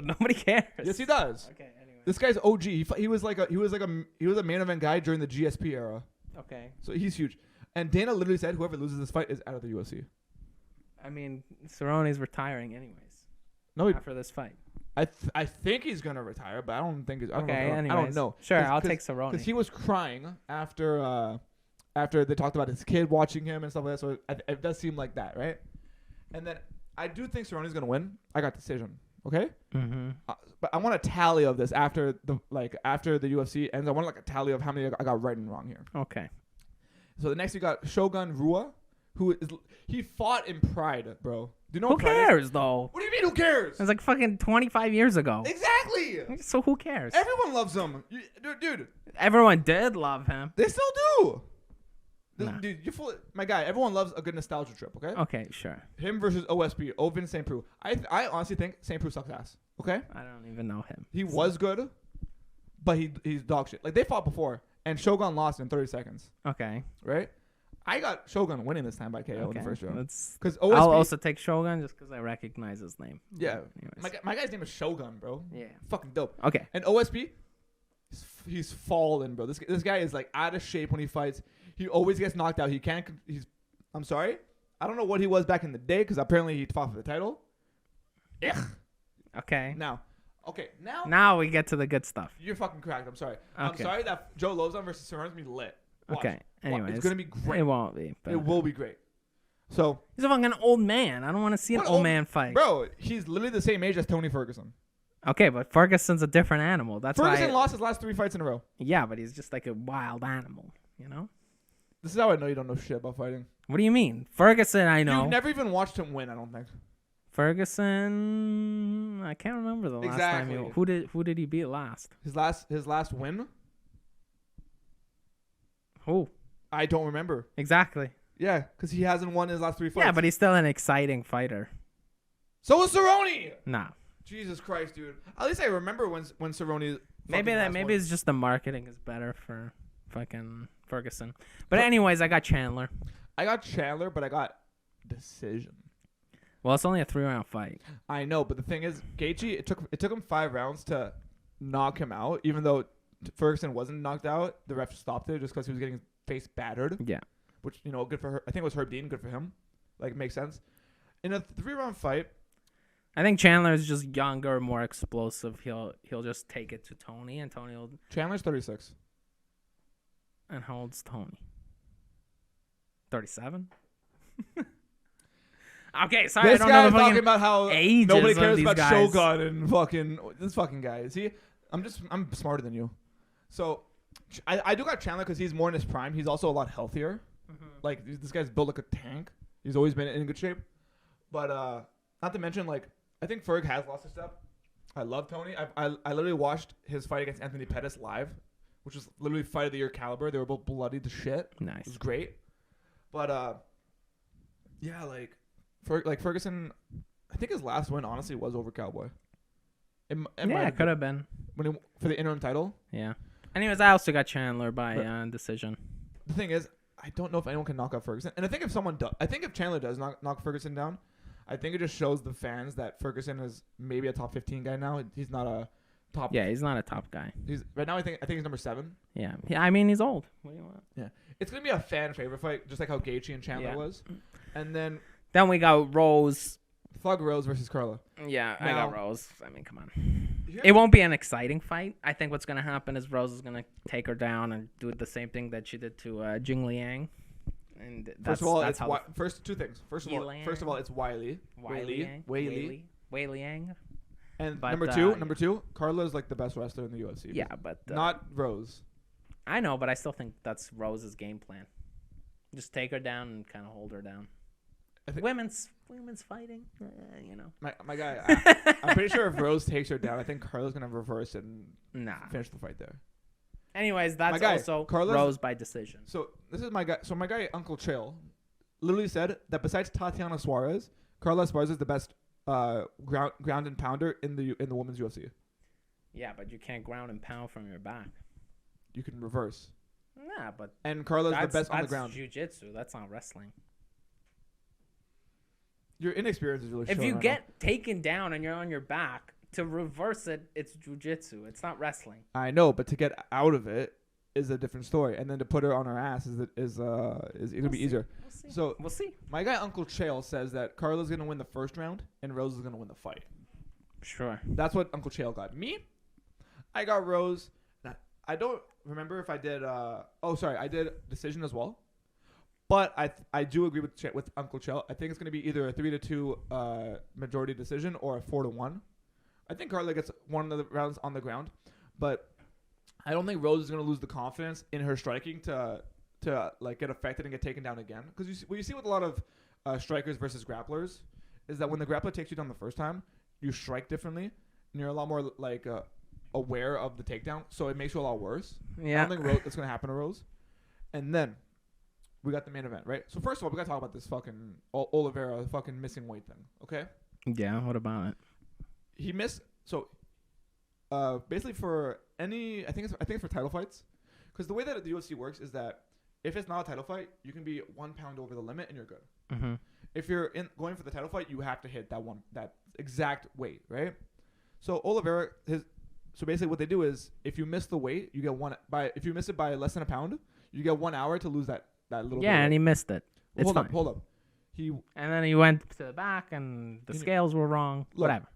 Nobody cares. Yes, he does. Okay, anyway. This guy's OG. He was a main event guy during the GSP era. Okay. So he's huge. And Dana literally said whoever loses this fight is out of the UFC. I mean, Cerrone's retiring anyways. No, after this fight. I think he's gonna retire, but I don't think. I don't know. Sure, I'll take Cerrone. Because he was crying after they talked about his kid watching him and stuff like that. So it does seem like that, right? And then I do think Cerrone's gonna win. I got decision. Okay. Mm-hmm. But I want a tally of this after the UFC ends. I want like a tally of how many I got right and wrong here. Okay. So the next we got Shogun Rua, he fought in Pride, bro. Do you know who cares though? What do you mean? Who cares? It was like fucking 25 years ago. Exactly. So who cares? Everyone loves him, dude. Everyone did love him. They still do. Nah. Dude, you're full. My guy. Everyone loves a good nostalgia trip. Okay. Okay, sure. Him versus OSP, Ovin St. Preux. I honestly think St. Preux sucks ass. Okay. I don't even know him. He was good, but he's dog shit. Like they fought before, and Shogun lost in 30 seconds. Okay. Right. I got Shogun winning this time by KO in the first round. Because I'll also take Shogun just because I recognize his name. Yeah. My guy's name is Shogun, bro. Yeah. Fucking dope. Okay. And OSP, he's fallen, bro. This guy is like out of shape when he fights. He always gets knocked out. I'm sorry. I don't know what he was back in the day because apparently he fought for the title. Ugh. Okay. Now we get to the good stuff. You're fucking cracked. I'm sorry. Okay. I'm sorry that Joe Lozon versus Cerrone's gonna be lit. Watch. Okay. Anyways, it's gonna be great. It won't be. But it will be great. So he's a fucking old man. I don't want to see an old man fight. Bro, he's literally the same age as Tony Ferguson. Okay, but Ferguson's a different animal. That's Ferguson lost his last 3 fights in a row. Yeah, but he's just like a wild animal, you know? This is how I know you don't know shit about fighting. What do you mean? Ferguson, I know. You've never even watched him win, I don't think. Ferguson, I can't remember the last time. Who did he beat last? His last win? Who? I don't remember. Exactly. Yeah, because he hasn't won his last 3 fights. Yeah, but he's still an exciting fighter. So is Cerrone. Nah. Jesus Christ, dude. At least I remember when Cerrone. Maybe it's just the marketing is better for fucking Ferguson. But anyways, I got Chandler. I got Chandler, but I got decision. Well, it's only a 3-round fight. I know, but the thing is, Gaethje, it took him 5 rounds to knock him out, even though Ferguson wasn't knocked out, the ref stopped it just because he was getting his face battered. Yeah. Which, good for her. I think it was Herb Dean. Good for him. Like, makes sense. In a 3-round fight, I think Chandler is just younger, more explosive. He'll just take it to Tony, and Tony will. Chandler's 36. And how old's Tony? 37. Okay, sorry. This I don't guy know is the talking about how ages nobody of cares these about guys. Shogun and fucking this fucking guy. See, I'm smarter than you. So, I do got Chandler because he's more in his prime. He's also a lot healthier. Mm-hmm. Like, this guy's built like a tank. He's always been in good shape. But not to mention, like, I think Ferg has lost a step. I love Tony. I literally watched his fight against Anthony Pettis live, which was literally fight of the year caliber. They were both bloody to shit. Nice. It was great. But yeah, like Ferguson, I think his last win honestly was over Cowboy. It could have been for the interim title. Yeah. Anyways, I also got Chandler by decision. The thing is, I don't know if anyone can knock out Ferguson, and I think if Chandler does knock Ferguson down, I think it just shows the fans that Ferguson is maybe a top 15 guy now. He's not a top. Yeah, he's not a top guy. He's right now. I think he's number 7. Yeah. I mean, he's old. What do you want? Yeah, it's gonna be a fan favorite fight, just like how Gaethje and Chandler was. And then we got Rose. Thug Rose versus Carla. Yeah, I Now- got Rose. I mean, come on. It won't be an exciting fight. I think what's gonna happen is Rose is gonna take her down and do the same thing that she did to Jing Liang. And First of all, it's first two things. First of Elang. all, it's Wei Liang. And But, number two, Carla is like the best wrestler in the UFC. Yeah, but not Rose. I know, but I still think that's Rose's game plan. Just take her down and kind of hold her down. I think Women's fighting, my guy. I'm pretty sure if Rose takes her down, I think Carla's gonna reverse and finish the fight there. Anyways, that's also Rose by decision. So this is my guy. So my guy Uncle Chill literally said that besides Tatiana Suarez, Carla Esparza is the best ground and pounder in the women's UFC. Yeah, but you can't ground and pound from your back. You can reverse. Nah, but and Carla's the best on the ground. That's jiu-jitsu. That's not wrestling. Your inexperience is really. If you get taken down and you're on your back, to reverse it, it's jiu-jitsu. It's not wrestling. I know, but to get out of it is a different story, and then to put her on her ass is gonna be easier. We'll see. So we'll see. My guy Uncle Chael says that Carla's gonna win the first round and Rose is gonna win the fight. Sure. That's what Uncle Chael got. Me, I got Rose. I don't remember if I did. I did decision as well. But I do agree with Uncle Chael. I think it's gonna be either a 3-2 majority decision or a 4-1. I think Carla gets one of the rounds on the ground, but I don't think Rose is going to lose the confidence in her striking to like get affected and get taken down again. Because what you see with a lot of strikers versus grapplers is that when the grappler takes you down the first time, you strike differently, and you're a lot more like aware of the takedown, so it makes you a lot worse. Yeah. I don't think it's going to happen to Rose. And then we got the main event, right? So first of all, we got to talk about this fucking Oliveira fucking missing weight thing, okay? Yeah, what about it? He missed basically for any I think it's for title fights, because the way that the UFC works is that if it's not a title fight, you can be 1 pound over the limit and you're good. Mm-hmm. If you're going for the title fight, you have to hit that exact weight, right? So Oliveira so basically what they do is if you miss the weight, you get if you miss it by less than a pound, you get 1 hour to lose that little. Yeah, and he missed it. It's fine. Hold up. And then he went to the back and the scales were wrong. Look, whatever.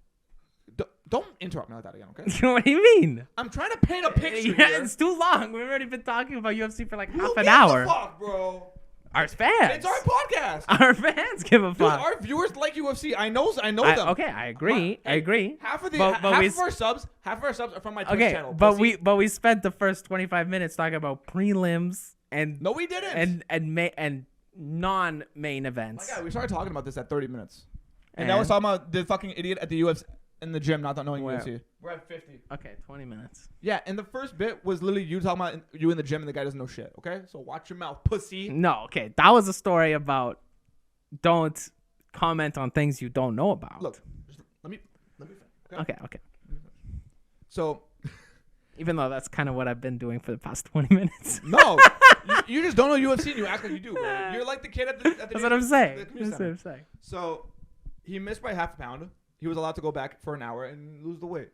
Don't interrupt me like that again, okay? What do you mean? I'm trying to paint a picture Yeah, here. it's too long. We've already been talking about UFC for like half Who an gives hour. a fuck, bro? Our fans. It's our podcast. Our fans give a Dude, fuck. our viewers like UFC. I know them. Okay, I agree. I agree. Half of But our subs are from my Twitch channel. but we spent the first 25 minutes talking about prelims and no, we didn't. and non-main events. My God, we started talking about this at 30 minutes, and now we're talking about the fucking idiot at the UFC in the gym not knowing UFC. We're at 50. Okay, 20 minutes. Yeah, and the first bit was literally you talking about you in the gym and the guy doesn't know shit. Okay, so watch your mouth, pussy. No, okay, that was a story about don't comment on things you don't know about. Look, just let me finish. Okay. So, even though that's kind of what I've been doing for the past 20 minutes. No, you just don't know UFC and you act like you do, bro. You're like the kid at the That's what I'm saying. That's what I'm saying. So, he missed by half a pound. He was allowed to go back for an hour and lose the weight.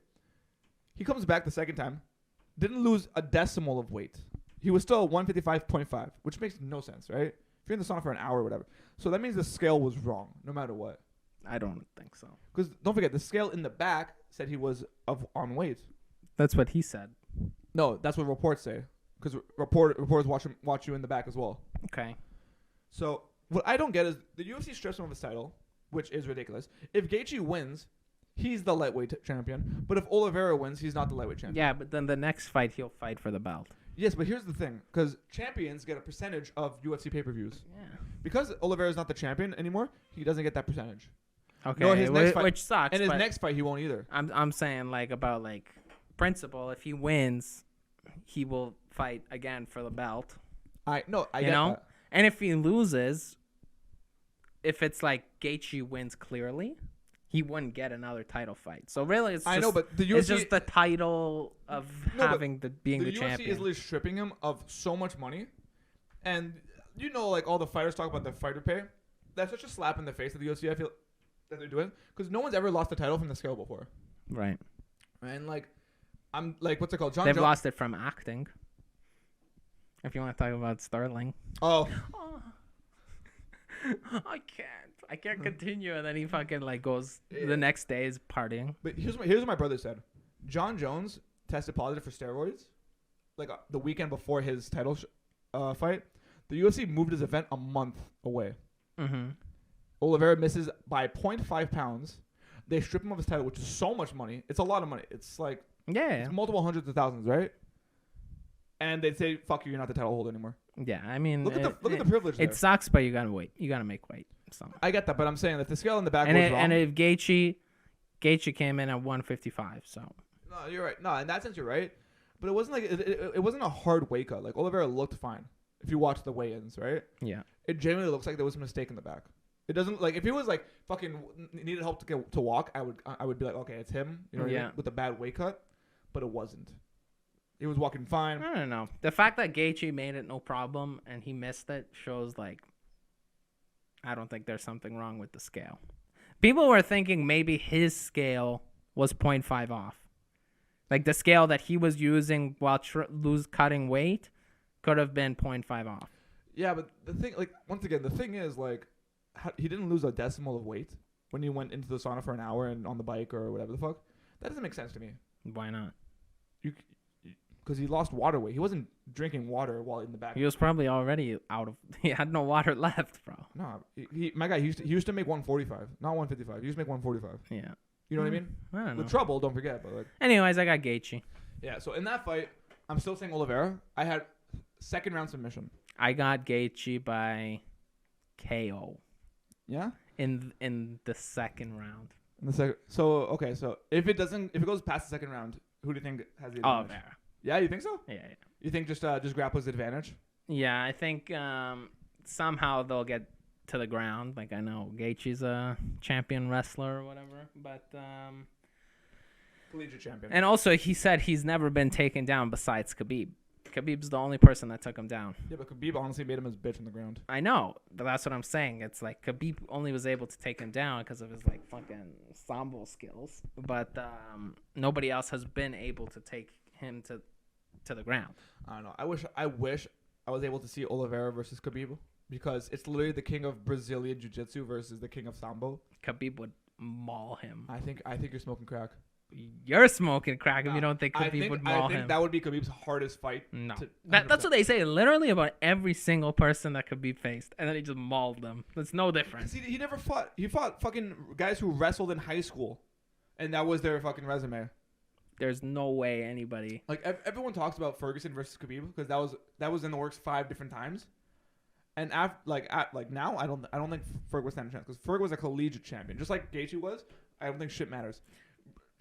He comes back the second time. didn't lose a decimal of weight. He was still 155.5, which makes no sense, right? If you're in the sauna for an hour or whatever. So that means the scale was wrong, no matter what. I don't think so. Because don't forget, the scale in the back said he was on weight. That's what he said. No, that's what reports say. Because reporters watch you in the back as well. Okay. So what I don't get is the UFC strips him of his title, which is ridiculous. If Gaethje wins, he's the lightweight champion. But if Oliveira wins, he's not the lightweight champion. Yeah, but then the next fight he'll fight for the belt. Yes, but here's the thing. Because champions get a percentage of UFC pay-per-views. Yeah. Because Oliveira's not the champion anymore, he doesn't get that percentage. Okay, Nor his next fight, which sucks. and his next fight, he won't either. I'm saying like about like principle. If he wins, he will fight again for the belt. I get know? that. And if he loses, if it's like Gaethje wins clearly, he wouldn't get another title fight. So really, it's just, I know, but the UFC it's just the title of being the UFC champion. is literally stripping him of so much money, and like all the fighters talk about the fighter pay. That's such a slap in the face of the UFC. I feel that they're doing because no one's ever lost the title from the scale before. Right. And like, I'm like, what's it called? They've lost it from acting. If you want to talk about Sterling. Oh. I can't continue, and then he fucking like goes the next day is partying. But here's what my brother said. John Jones tested positive for steroids, like the weekend before his title fight. The UFC moved his event a month away. Mm-hmm. Oliveira misses by 0.5 pounds. They strip him of his title, which is so much money. It's a lot of money. It's like it's multiple hundreds of thousands, right? And they say, "Fuck you, you're not the title holder anymore." Yeah, I mean, look at the privilege. It there. sucks, but you gotta wait. You gotta make weight. So I get that, but I'm saying that the scale in the back was wrong. And if Gaethje came in at 155, so no, you're right. No, in that sense, you're right. But it wasn't like it wasn't a hard weight cut. Like Oliveira looked fine if you watch the weigh-ins, right? Yeah. It genuinely looks like there was a mistake in the back. It doesn't like if he was like fucking needed help to walk, I would be like, okay, it's him, what I mean? With a bad weight cut, but it wasn't. He was walking fine. I don't know. The fact that Gaethje made it no problem and he missed it shows like I don't think there's something wrong with the scale. People were thinking maybe his scale was 0.5 off. Like the scale that he was using while cutting weight could have been 0.5 off. Yeah, but the thing, like, once again, the thing is, like, he didn't lose a decimal of weight when he went into the sauna for an hour and on the bike or whatever the fuck. That doesn't make sense to me. Why not? Because he lost water weight. He wasn't drinking water while in the back. He was probably already out of. He had no water left, bro. No, my guy. He used to make 145, not 155. He used to make 145. Yeah. You know what I mean? I don't know. With trouble, don't forget. But like. Anyways, I got Gaethje. Yeah. So in that fight, I'm still saying Oliveira. I had second round submission. I got Gaethje by KO. Yeah. In the second round. In the second. So okay. So if it goes past the second round, who do you think has the advantage? Oliveira. Yeah, you think so? Yeah. You think just Grappler's advantage? Yeah, I think somehow they'll get to the ground. Like I know Gaethje's a champion wrestler or whatever, but collegiate champion. And also he said he's never been taken down besides Khabib. Khabib's the only person that took him down. Yeah, but Khabib honestly made him his bitch on the ground. I know, but that's what I'm saying. It's like Khabib only was able to take him down because of his like fucking sambo skills, but nobody else has been able to take him to the ground. I don't know. I wish I was able to see Oliveira versus Khabib because it's literally the king of Brazilian jiu-jitsu versus the king of sambo. Khabib would maul him. I think you're smoking crack. You're smoking crack if you don't think Khabib would maul him. I think that would be Khabib's hardest fight. No. That's what they say literally about every single person that Khabib faced, and then he just mauled them. There's no difference. He never fought. He fought fucking guys who wrestled in high school, and that was their fucking resume. There's no way anybody. Like everyone talks about Ferguson versus Khabib because that was in the works 5 different times, and now I don't think Ferg was standing a chance because Ferg was a collegiate champion just like Gaethje was. I don't think shit matters.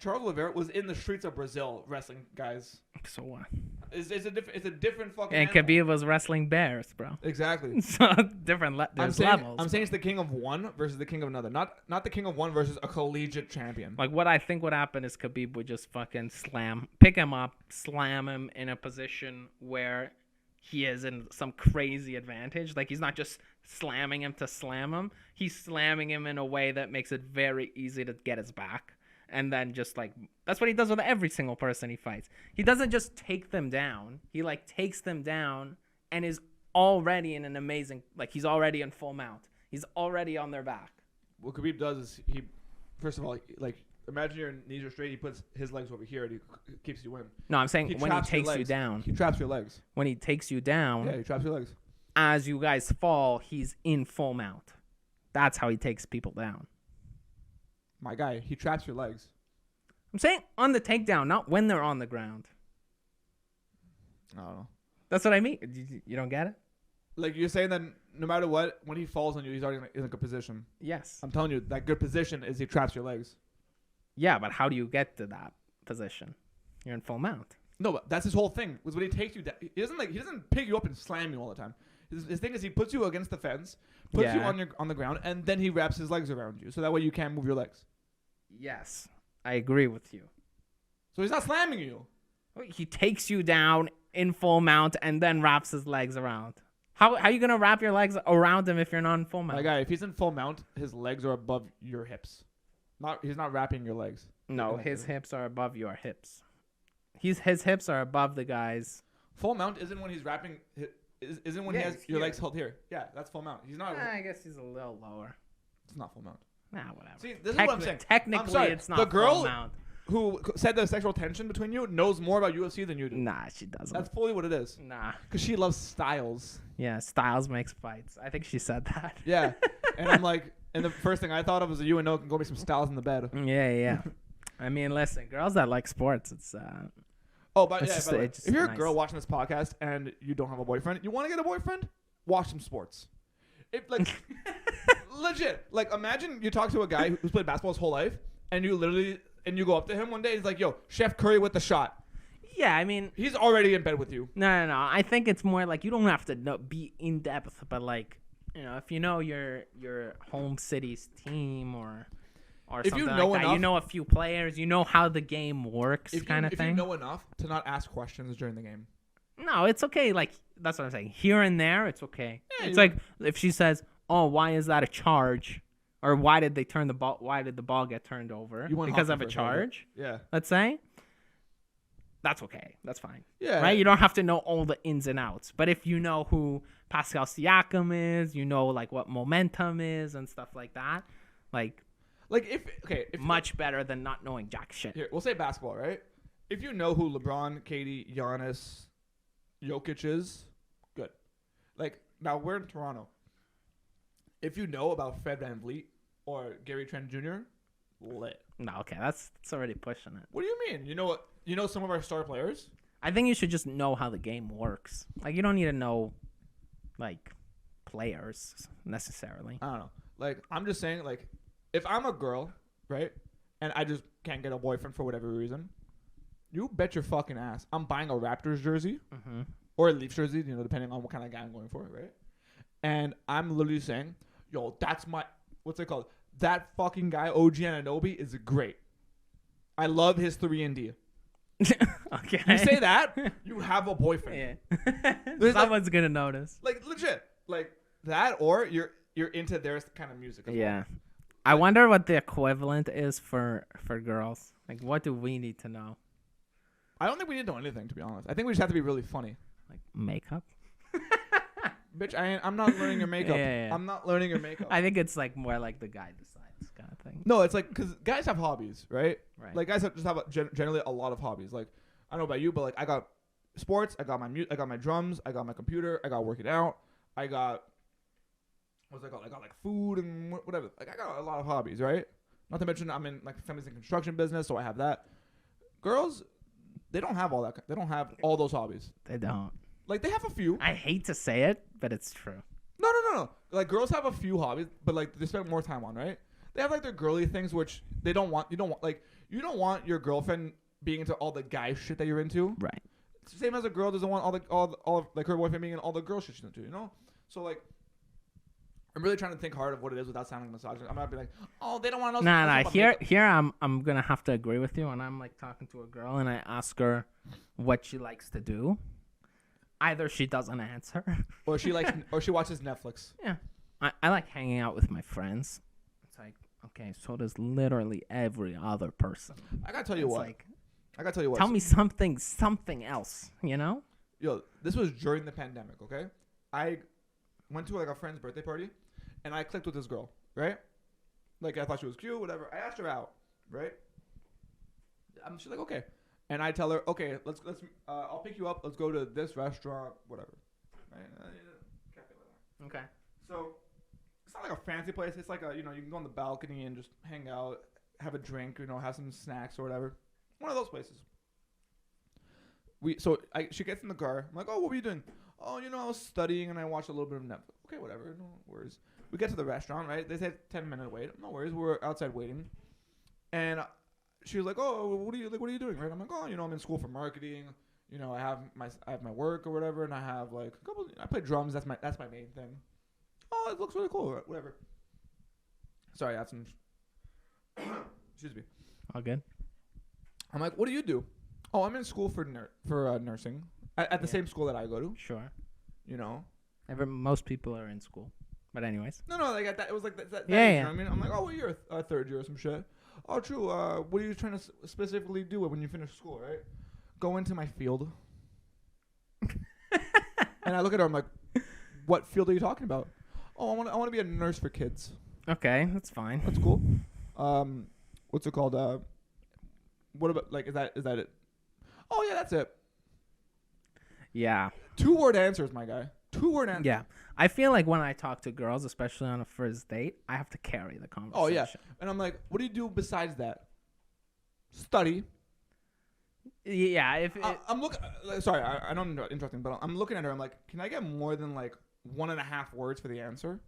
Charles Oliveira was in the streets of Brazil wrestling guys. So what? It's a different fucking. And animal. Khabib was wrestling bears, bro. Exactly. So different. There's levels. I'm saying it's the king of one versus the king of another. Not the king of one versus a collegiate champion. Like what I think would happen is Khabib would just fucking pick him up, slam him in a position where he is in some crazy advantage. Like he's not just slamming him to slam him. He's slamming him in a way that makes it very easy to get his back. and then just like that's what he does with every single person he fights. He doesn't just take them down. He like takes them down and is already in an amazing he's already in full mount. He's already on their back. What Khabib does is he, first of all, like imagine your knees are straight. He puts his legs over here and he keeps you in. No, I'm saying when he takes you down. He traps your legs. When he takes you down. Yeah, he traps your legs. As you guys fall, he's in full mount. That's how he takes people down. My guy, he traps your legs. I'm saying on the takedown, not when they're on the ground. I don't know. That's what I mean. You don't get it? Like you're saying that no matter what, when he falls on you, he's already in a good position. Yes. I'm telling you, that good position is he traps your legs. Yeah, but how do you get to that position? You're in full mount. No, but that's his whole thing. Was when he takes you down. He doesn't pick you up and slam you all the time. His thing is he puts you against the fence, puts you on the ground, and then he wraps his legs around you, so that way you can't move your legs. Yes, I agree with you. So he's not slamming you. He takes you down in full mount and then wraps his legs around. How are you gonna wrap your legs around him if you're not in full mount? My guy, if he's in full mount, his legs are above your hips. He's not wrapping your legs. No, his hips are above your hips. His hips are above the guy's. Full mount isn't when he's wrapping. Isn't when he has your legs held here. Yeah, that's full mount. He's not. I guess he's a little lower. It's not full mount. Nah, whatever. See, this is what I'm saying. Technically, it's not the girl full mount. Who said the sexual tension between you knows more about UFC than you do. Nah, she doesn't. That's fully what it is. Nah. Because she loves styles. Yeah, styles makes fights. I think she said that. Yeah. And I'm like, and the first thing I thought of was that you and Noah can go make some styles in the bed. Yeah. I mean, listen, girls that like sports, it's Oh, but it's yeah, just, if you're nice. a girl watching this podcast and you don't have a boyfriend, you want to get a boyfriend? Watch some sports. If like legit, like imagine you talk to a guy who's played basketball his whole life, and you go up to him one day, he's like, "Yo, Chef Curry with the shot." Yeah, I mean, he's already in bed with you. No. I think it's more like you don't have to be in depth, but like, if you know your home city's team or something you know like that, enough, you know a few players, you know how the game works, kind of thing. If you know enough to not ask questions during the game. No, it's okay. Like that's what I'm saying. Here and there, it's okay. Yeah, it's like if she says, "Oh, why is that a charge?" Or why did they turn the ball? Why did the ball get turned over? Because of a charge. Yeah. Let's say. That's okay. That's fine. Yeah. Right? You don't have to know all the ins and outs. But if you know who Pascal Siakam is, you know like what momentum is and stuff like that, like if much better than not knowing jack shit. Here, we'll say basketball, right? If you know who LeBron, KD, Giannis, Jokic is, good. Like now we're in Toronto. If you know about Fred VanVleet or Gary Trent Jr., lit. No, okay, that's already pushing it. What do you mean? You know what? You know some of our star players? I think you should just know how the game works. Like you don't need to know like players necessarily. I don't know. Like I'm just saying, like if I'm a girl, right, and I just can't get a boyfriend for whatever reason, you bet your fucking ass I'm buying a Raptors jersey or a Leafs jersey, depending on what kind of guy I'm going for, right? And I'm literally saying, yo, that's my what's it called? That fucking guy, OG Anunoby, is great. I love his 3-and-D. Okay. You say that, you have a boyfriend. Yeah. Someone's gonna notice. Like legit, like that, or you're into their kind of music. Yeah. Well. I wonder what the equivalent is for girls. Like, what do we need to know? I don't think we need to know anything, to be honest. I think we just have to be really funny. Like makeup. Bitch, I'm not learning your makeup. Yeah. I'm not learning your makeup. I think it's like more like the guy decides kind of thing. No, it's like because guys have hobbies, right? Right. Like guys just have generally a lot of hobbies. Like I don't know about you, but like I got sports, I got my drums, I got my computer, I got working out, I got what's that called? I got like food and whatever. Like I got a lot of hobbies, right? Not to mention I'm in like family's in construction business, so I have that. Girls, they don't have all that. They don't have all those hobbies. They don't. Like they have a few. I hate to say it, but it's true. No. Like girls have a few hobbies, but like they spend more time on, right? They have like their girly things, which they don't want. You don't want your girlfriend being into all the guy shit that you're into. Right. It's the same as a girl doesn't want all like her boyfriend being in all the girl shit she's into, So like, I'm really trying to think hard of what it is without sounding misogynist. I'm not be like, oh, they don't want to know. Nah. Here I'm gonna have to agree with you. When I'm like talking to a girl and I ask her what she likes to do, either she doesn't answer, or she watches Netflix. Yeah. I like hanging out with my friends. It's like Okay, so does literally every other person. I gotta tell you It's what. like, I gotta tell you what. tell me something else, you know? Yo, this was during the pandemic, okay? I went to like a friend's birthday party, and I clicked with this girl, right? Like I thought she was cute, whatever. I asked her out, right? She's like, okay, and I tell her, okay, let's I'll pick you up. Let's go to this restaurant, whatever. Right? Okay. So it's not like a fancy place. It's like a, you can go on the balcony and just hang out, have a drink, have some snacks or whatever. One of those places. She gets in the car. I'm like, oh, what were you doing? Oh, I was studying and I watched a little bit of Netflix. Okay, whatever. No worries. We get to the restaurant, right? They said 10-minute wait. No worries. We're outside waiting. And she was like, oh, what are you doing? Right? I'm like, oh, I'm in school for marketing. I have my work or whatever, and I have like a couple. I play drums. That's my main thing. Oh, it looks really cool. Whatever. Sorry, I have some. Excuse me. All good. I'm like, what do you do? Oh, I'm in school for nursing at the same school that I go to. Sure. Most people are in school, but anyways. No, like that. It was like that. Yeah. You know what I mean, I'm like, oh, well, you're a third year or some shit. Oh, true. What are you trying to specifically do when you finish school, right? Go into my field. And I look at her. I'm like, what field are you talking about? Oh, I want to be a nurse for kids. Okay, that's fine. That's cool. What's it called? What about like is that it? Oh yeah, that's it. Yeah. 2-word answers, my guy. 2-word answers. Yeah. I feel like when I talk to girls, especially on a first date, I have to carry the conversation. Oh yeah. And I'm like, what do you do besides that? Study. Yeah. I'm looking. Sorry, I know I'm interrupting, but I'm looking at her. I'm like, can I get more than like 1.5 words for the answer?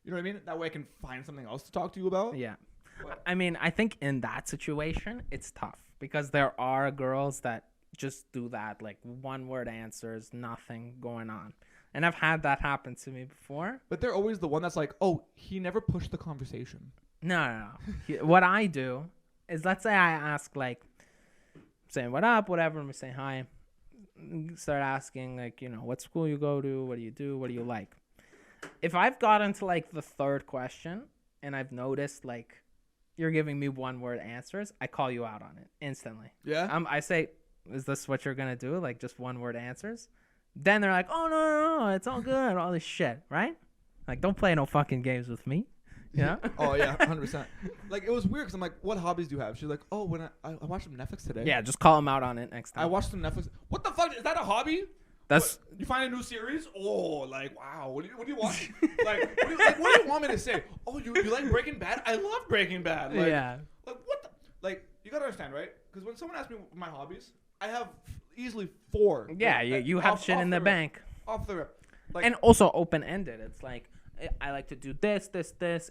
You know what I mean? That way I can find something else to talk to you about. Yeah. What? I mean, I think in that situation, it's tough because there are girls that just do that, like 1-word answers, nothing going on. And I've had that happen to me before. But they're always the one that's like, oh, he never pushed the conversation. No. What I do is, let's say I ask, like, saying what up, whatever, and we say hi. Start asking, like, what school you go to, what do you do, what do you like? If I've gotten to, like, the third question and I've noticed, like, you're giving me 1-word answers, I call you out on it instantly. Yeah? I say, is this what you're going to do? Like, just 1-word answers? Then they're like, oh, no, it's all good, all this shit, right? Like, don't play no fucking games with me. Yeah. Oh, yeah, 100%. Like, it was weird because I'm like, what hobbies do you have? She's like, oh, when I watched some Netflix today. Yeah, just call them out on it next time. I watched some Netflix. What the fuck? Is that a hobby? That's what, you find a new series? Oh, like, wow. What do you want? Like, what do you want me to say? Oh, you like Breaking Bad? I love Breaking Bad. Like, yeah. Like, what the? Like, you got to understand, right? Because when someone asks me my hobbies, I have easily 4. Yeah, you have shit in the bank. Off the rip. Like, and also open-ended. It's like, I like to do this,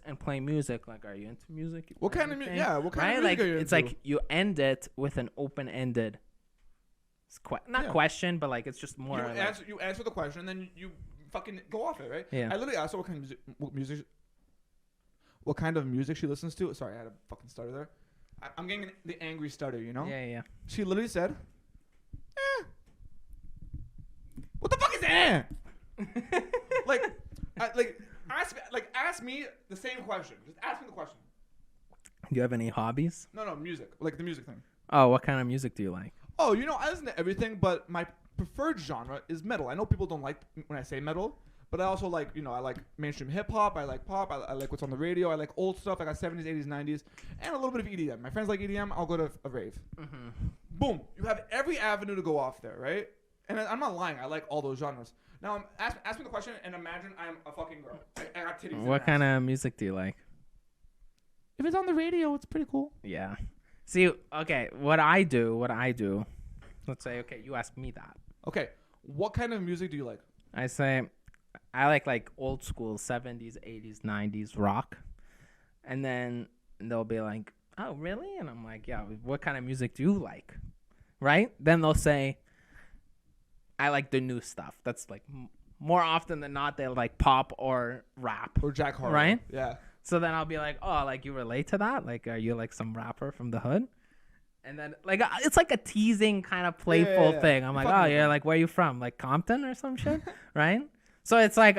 and play music. Like, are you into music? What kind of music? Yeah, what kind of music like, are you into? It's like you end it with an open-ended, question, but like it's just more. You answer the question, and then you fucking go off it, right? Yeah. I literally asked her what kind of music she listens to. Sorry, I had a fucking stutter there. I'm getting the angry stutter, Yeah. She literally said, What the fuck is that? Ask me the same question. Just ask me the question. Do you have any hobbies? No, music. Like the music thing. Oh, what kind of music do you like? Oh, I listen to everything, but my preferred genre is metal. I know people don't like when I say metal, but I also like, I like mainstream hip hop. I like pop. I like what's on the radio. I like old stuff. I got 70s, 80s, 90s, and a little bit of EDM. My friends like EDM. I'll go to a rave. Mm-hmm. Boom. You have every avenue to go off there, right? And I'm not lying. I like all those genres. Now, ask me the question and imagine I'm a fucking girl. I got titties. What kind of music do you like? If it's on the radio, it's pretty cool. Yeah. See, okay, what I do, let's say, okay, you ask me that. Okay, what kind of music do you like? I say, I like old school 70s, 80s, 90s rock. And then they'll be like, oh, really? And I'm like, yeah, what kind of music do you like? Right? Then they'll say, I like the new stuff. That's like more often than not, they like pop or rap. Or Jack Harlow. Right? Yeah. So then I'll be like, oh, like you relate to that? Like, are you like some rapper from the hood? And then like it's like a teasing kind of playful thing. I'm like, oh, yeah, like where are you from? Like Compton or some shit, right? So it's like,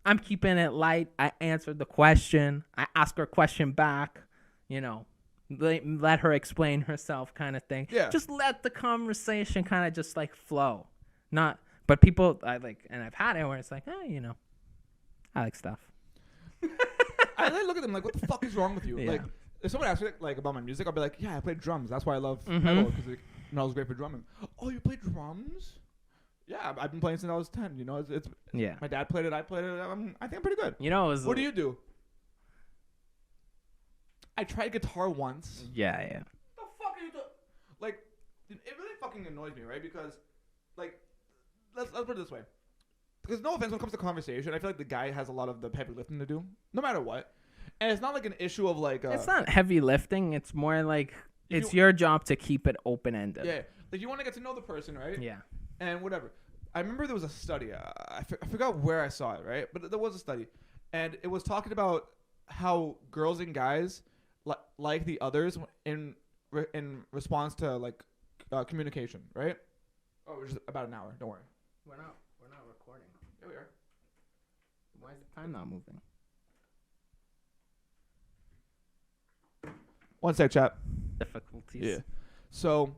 I'm keeping it light. I answered the question. I asked her a question back. Let her explain herself, kind of thing. Yeah. Just let the conversation kind of just like flow. But people and I've had it where it's like, I like stuff. I look at them like, what the fuck is wrong with you? Yeah. Like, if someone asks me like about my music, I'll be like, yeah, I play drums. That's why I love Mm-hmm. metal, because I was great for drumming. Oh, you play drums? Yeah, I've been playing since I was 10. It's Yeah. my dad played it. I played it. I think I'm pretty good. What do you do? I tried guitar once. Yeah. The fuck are you doing? Like, it really fucking annoys me, right? Because, like, let's put it this way. Because no offense, when it comes to conversation, I feel like the guy has a lot of the heavy lifting to do, no matter what. And it's not like an issue of like. It's not heavy lifting. It's more like it's your job to keep it open ended. Yeah, like you want to get to know the person, right? Yeah. And whatever. I remember there was a study. I forgot where I saw it, right? But there was a study, and it was talking about how girls and guys like the others in response to like communication, right? Oh, we're just about an hour. Don't worry. We're not recording. Here we are. Why is the time not moving? One sec, chat. Difficulties. Yeah. So,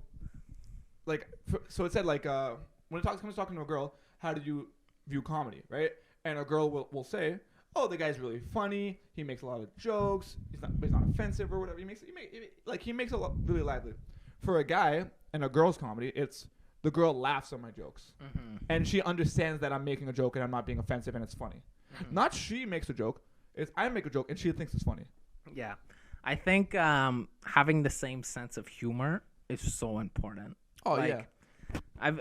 so it said like when it comes talking to a girl, how do you view comedy, right? And a girl will say, "Oh, the guy's really funny. He makes a lot of jokes. He's not offensive or whatever. He makes it really lively." For a guy and a girl's comedy, it's the girl laughs at my jokes, and she understands that I'm making a joke and I'm not being offensive and it's funny. Not she makes a joke; it's I make a joke and she thinks it's funny. Yeah. I think having the same sense of humor is so important. Oh, yeah.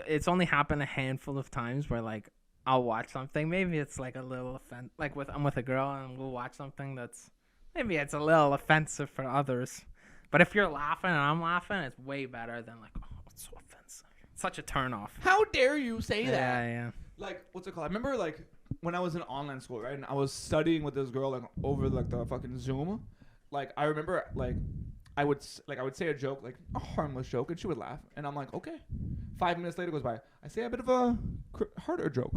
It's only happened a handful of times where like I'll watch something. Maybe it's like a little like I'm with a girl and we'll watch something that's maybe it's a little offensive for others. But if you're laughing and I'm laughing, it's way better than like, oh, it's so offensive. It's such a turnoff. How dare you say that? Yeah. Like, what's it called? I remember like when I was in online school, right? And I was studying with this girl like over like the fucking Zoom. Like I remember, like I would say a joke, like a harmless joke, and she would laugh, and I'm like, okay. 5 minutes later goes by, I say a bit of a harder joke,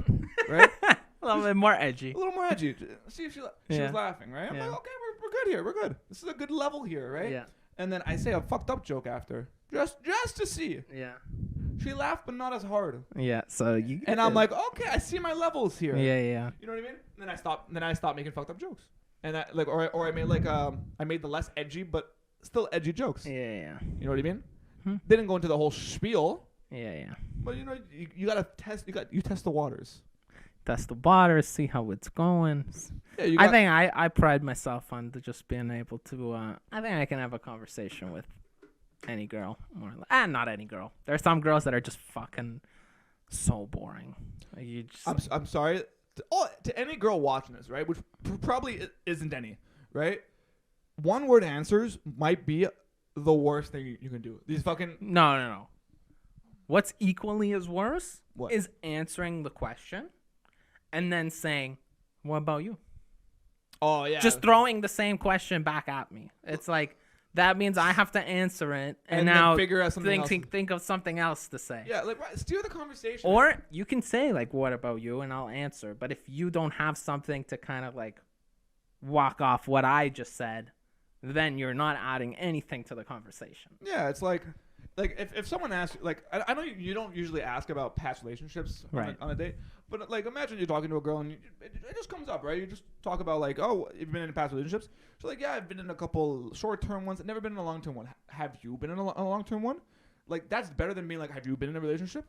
right? A little bit more edgy. A little more edgy. See if she was laughing, right? I'm like, okay, we're good here, we're good. This is a good level here, right? Yeah. And then I say a fucked up joke after, just to see. Yeah. She laughed, but not as hard. Yeah. So you. And I'm like, okay, I see my levels here. Yeah. You know what I mean? And then I stopped making fucked up jokes. And I like, or I made like I made the less edgy but still edgy jokes. Yeah. You know what I mean? Didn't go into the whole spiel. Yeah. But you gotta test. You test the waters. Test the waters, see how it's going. Yeah, I think I pride myself on just being able to. I think I can have a conversation with any girl, not any girl. There are some girls that are just fucking so boring. Like you just. I'm sorry. To any girl watching this, right? Which probably isn't any, right? One word answers might be the worst thing you can do. These fucking No. What's equally as worse What? is answering the question and then saying, "What about you?" Oh yeah. Just throwing the same question back at me. It's like that means I have to answer it and then now figure out something else. think of something else to say. Yeah, like steer the conversation. Or you can say like, "What about you?" and I'll answer. But if you don't have something to kind of like walk off what I just said, then you're not adding anything to the conversation. Yeah, it's like if someone asks, like I know you don't usually ask about past relationships on a date, but like imagine you're talking to a girl and it just comes up, right? You just talk about like, oh, you've been in past relationships. So like, yeah, I've been in a couple short-term ones. I've never been in a long-term one. Have you been in a long-term one? Like that's better than being like, have you been in a relationship?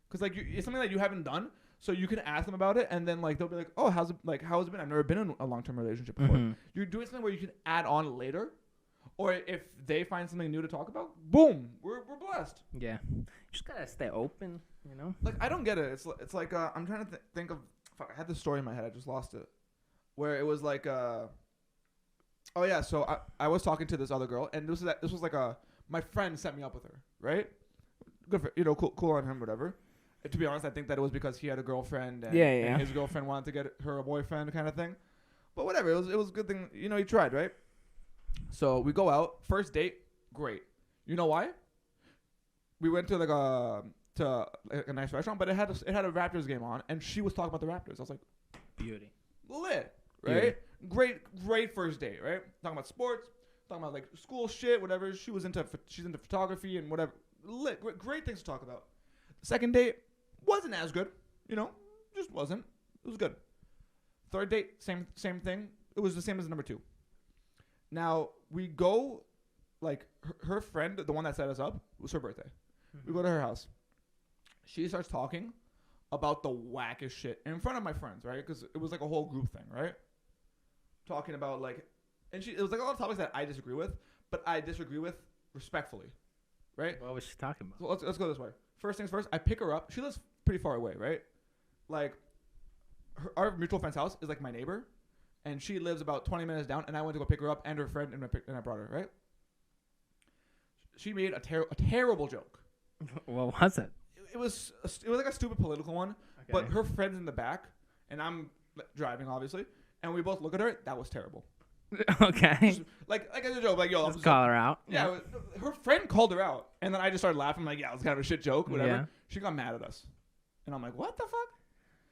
Because like it's something that you haven't done, so you can ask them about it, and then like they'll be like, oh, how has it been? I've never been in a long-term relationship before. Mm-hmm. You're doing something where you can add on later. Or if they find something new to talk about, boom, we're blessed. Yeah, you just gotta stay open, you know. Like I don't get it. It's like I'm trying to think of. Fuck, I had this story in my head. I just lost it. Where it was like oh yeah. So I was talking to this other girl, and this was like my friend set me up with her, right? Good for cool on him, whatever. And to be honest, I think that it was because he had a girlfriend, and, and his girlfriend wanted to get her a boyfriend, kind of thing. But whatever, it was a good thing. He tried, right? So we go out, first date, great. You know why? We went to like a nice restaurant, but it had a Raptors game on, and she was talking about the Raptors. I was like, beauty. lit, right? Great first date, right? Talking about sports, talking about like school shit, whatever. She's into photography and whatever. Lit, great things to talk about. The second date wasn't as good, just wasn't. It was good. Third date, same thing. It was the same as number 2. Now we go, like her friend, the one that set us up, it was her birthday. We go to her house. She starts talking about the wackest shit in front of my friends, right? Because it was like a whole group thing, right? Talking about like, and it was like a lot of topics that I disagree with, but I disagree with respectfully, right? What was she talking about? So let's go this way. First things first, I pick her up. She lives pretty far away, right? Like, our mutual friend's house is like my neighbor, and she lives about 20 minutes down, and I went to go pick her up and her friend, and I brought her, right? She made a terrible joke. What was it? It was like a stupid political one, Okay. but her friend's in the back, and I'm driving, obviously, and we both look at her. That was terrible. Okay. Like as a joke, like, yo. Just call her out. Yeah, her friend called her out, and then I just started laughing. I'm like, yeah, it was kind of a shit joke, whatever. Yeah. She got mad at us, and I'm like, what the fuck?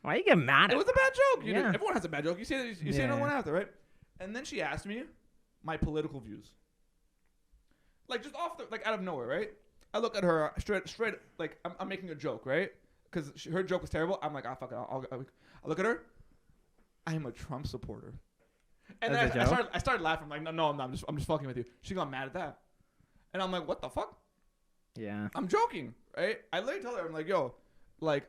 Why you get mad at It was a bad joke. Yeah. Everyone has a bad joke. You say another one after, right? And then she asked me my political views, like just out of nowhere, right? I look at her straight, like I'm making a joke, right? Because her joke was terrible. I'm like, fuck it. I look at her. I am a Trump supporter. And then I started laughing. I'm like, no, I'm not. I'm just fucking with you. She got mad at that, and I'm like, what the fuck? Yeah. I'm joking, right? I literally tell her, I'm like, yo,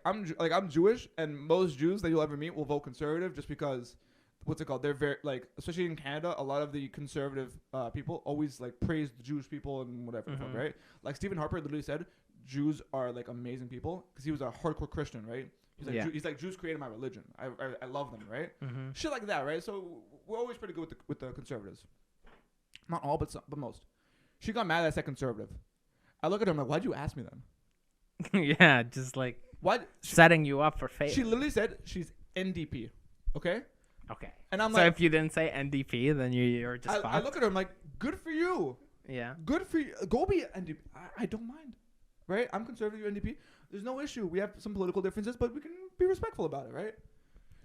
I'm Jewish, and most Jews that you'll ever meet will vote conservative just because, what's it called? They're very especially in Canada, a lot of the conservative people always like praise the Jewish people and whatever, right? Like Stephen Harper literally said, Jews are like amazing people because he was a hardcore Christian, right? He's like Jews created my religion. I love them, right? Shit like that, right? So we're always pretty good with the conservatives. Not all, but most. She got mad that I said conservative. I look at her, I'm like, why'd you ask me then? Yeah, just like setting you up for failure. She literally said she's NDP. Okay? Okay. And I'm so like, if you didn't say NDP, then you're just fucked. I look at her, I'm like, good for you. Yeah. Good for you. Go be NDP. I don't mind. Right? I'm conservative, you're NDP. There's no issue. We have some political differences, but we can be respectful about it, right?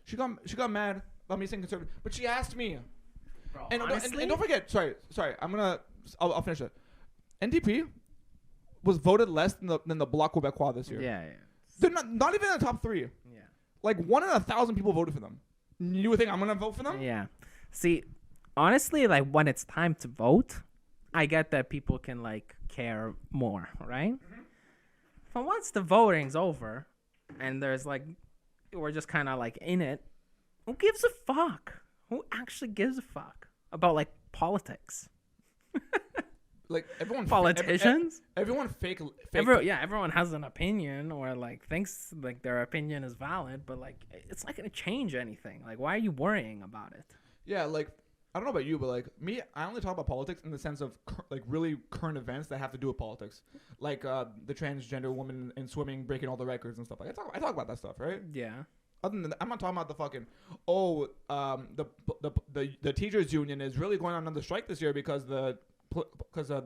She got mad about me saying conservative, but she asked me. Bro, And honestly, don't forget, sorry. I'll finish it. NDP was voted less than the Bloc Québécois this year. Yeah. They're not even in the top 3. Yeah. Like 1 in 1,000 people voted for them. You would think I'm gonna vote for them? Yeah. See, honestly, like when it's time to vote, I get that people can like care more, right? But once the voting's over, and there's like, we're just kind of like in it. Who gives a fuck? Who actually gives a fuck about like politics? Like everyone, Politicians. Everyone fake. Everyone has an opinion or like thinks like their opinion is valid, but like it's not gonna change anything. Like, why are you worrying about it? Yeah, like I don't know about you, but like me, I only talk about politics in the sense of like really current events that have to do with politics, like the transgender woman in swimming breaking all the records and stuff. Like I talk about that stuff, right? Yeah. Other than that, I'm not talking about the fucking the teachers union is really going on another strike this year because the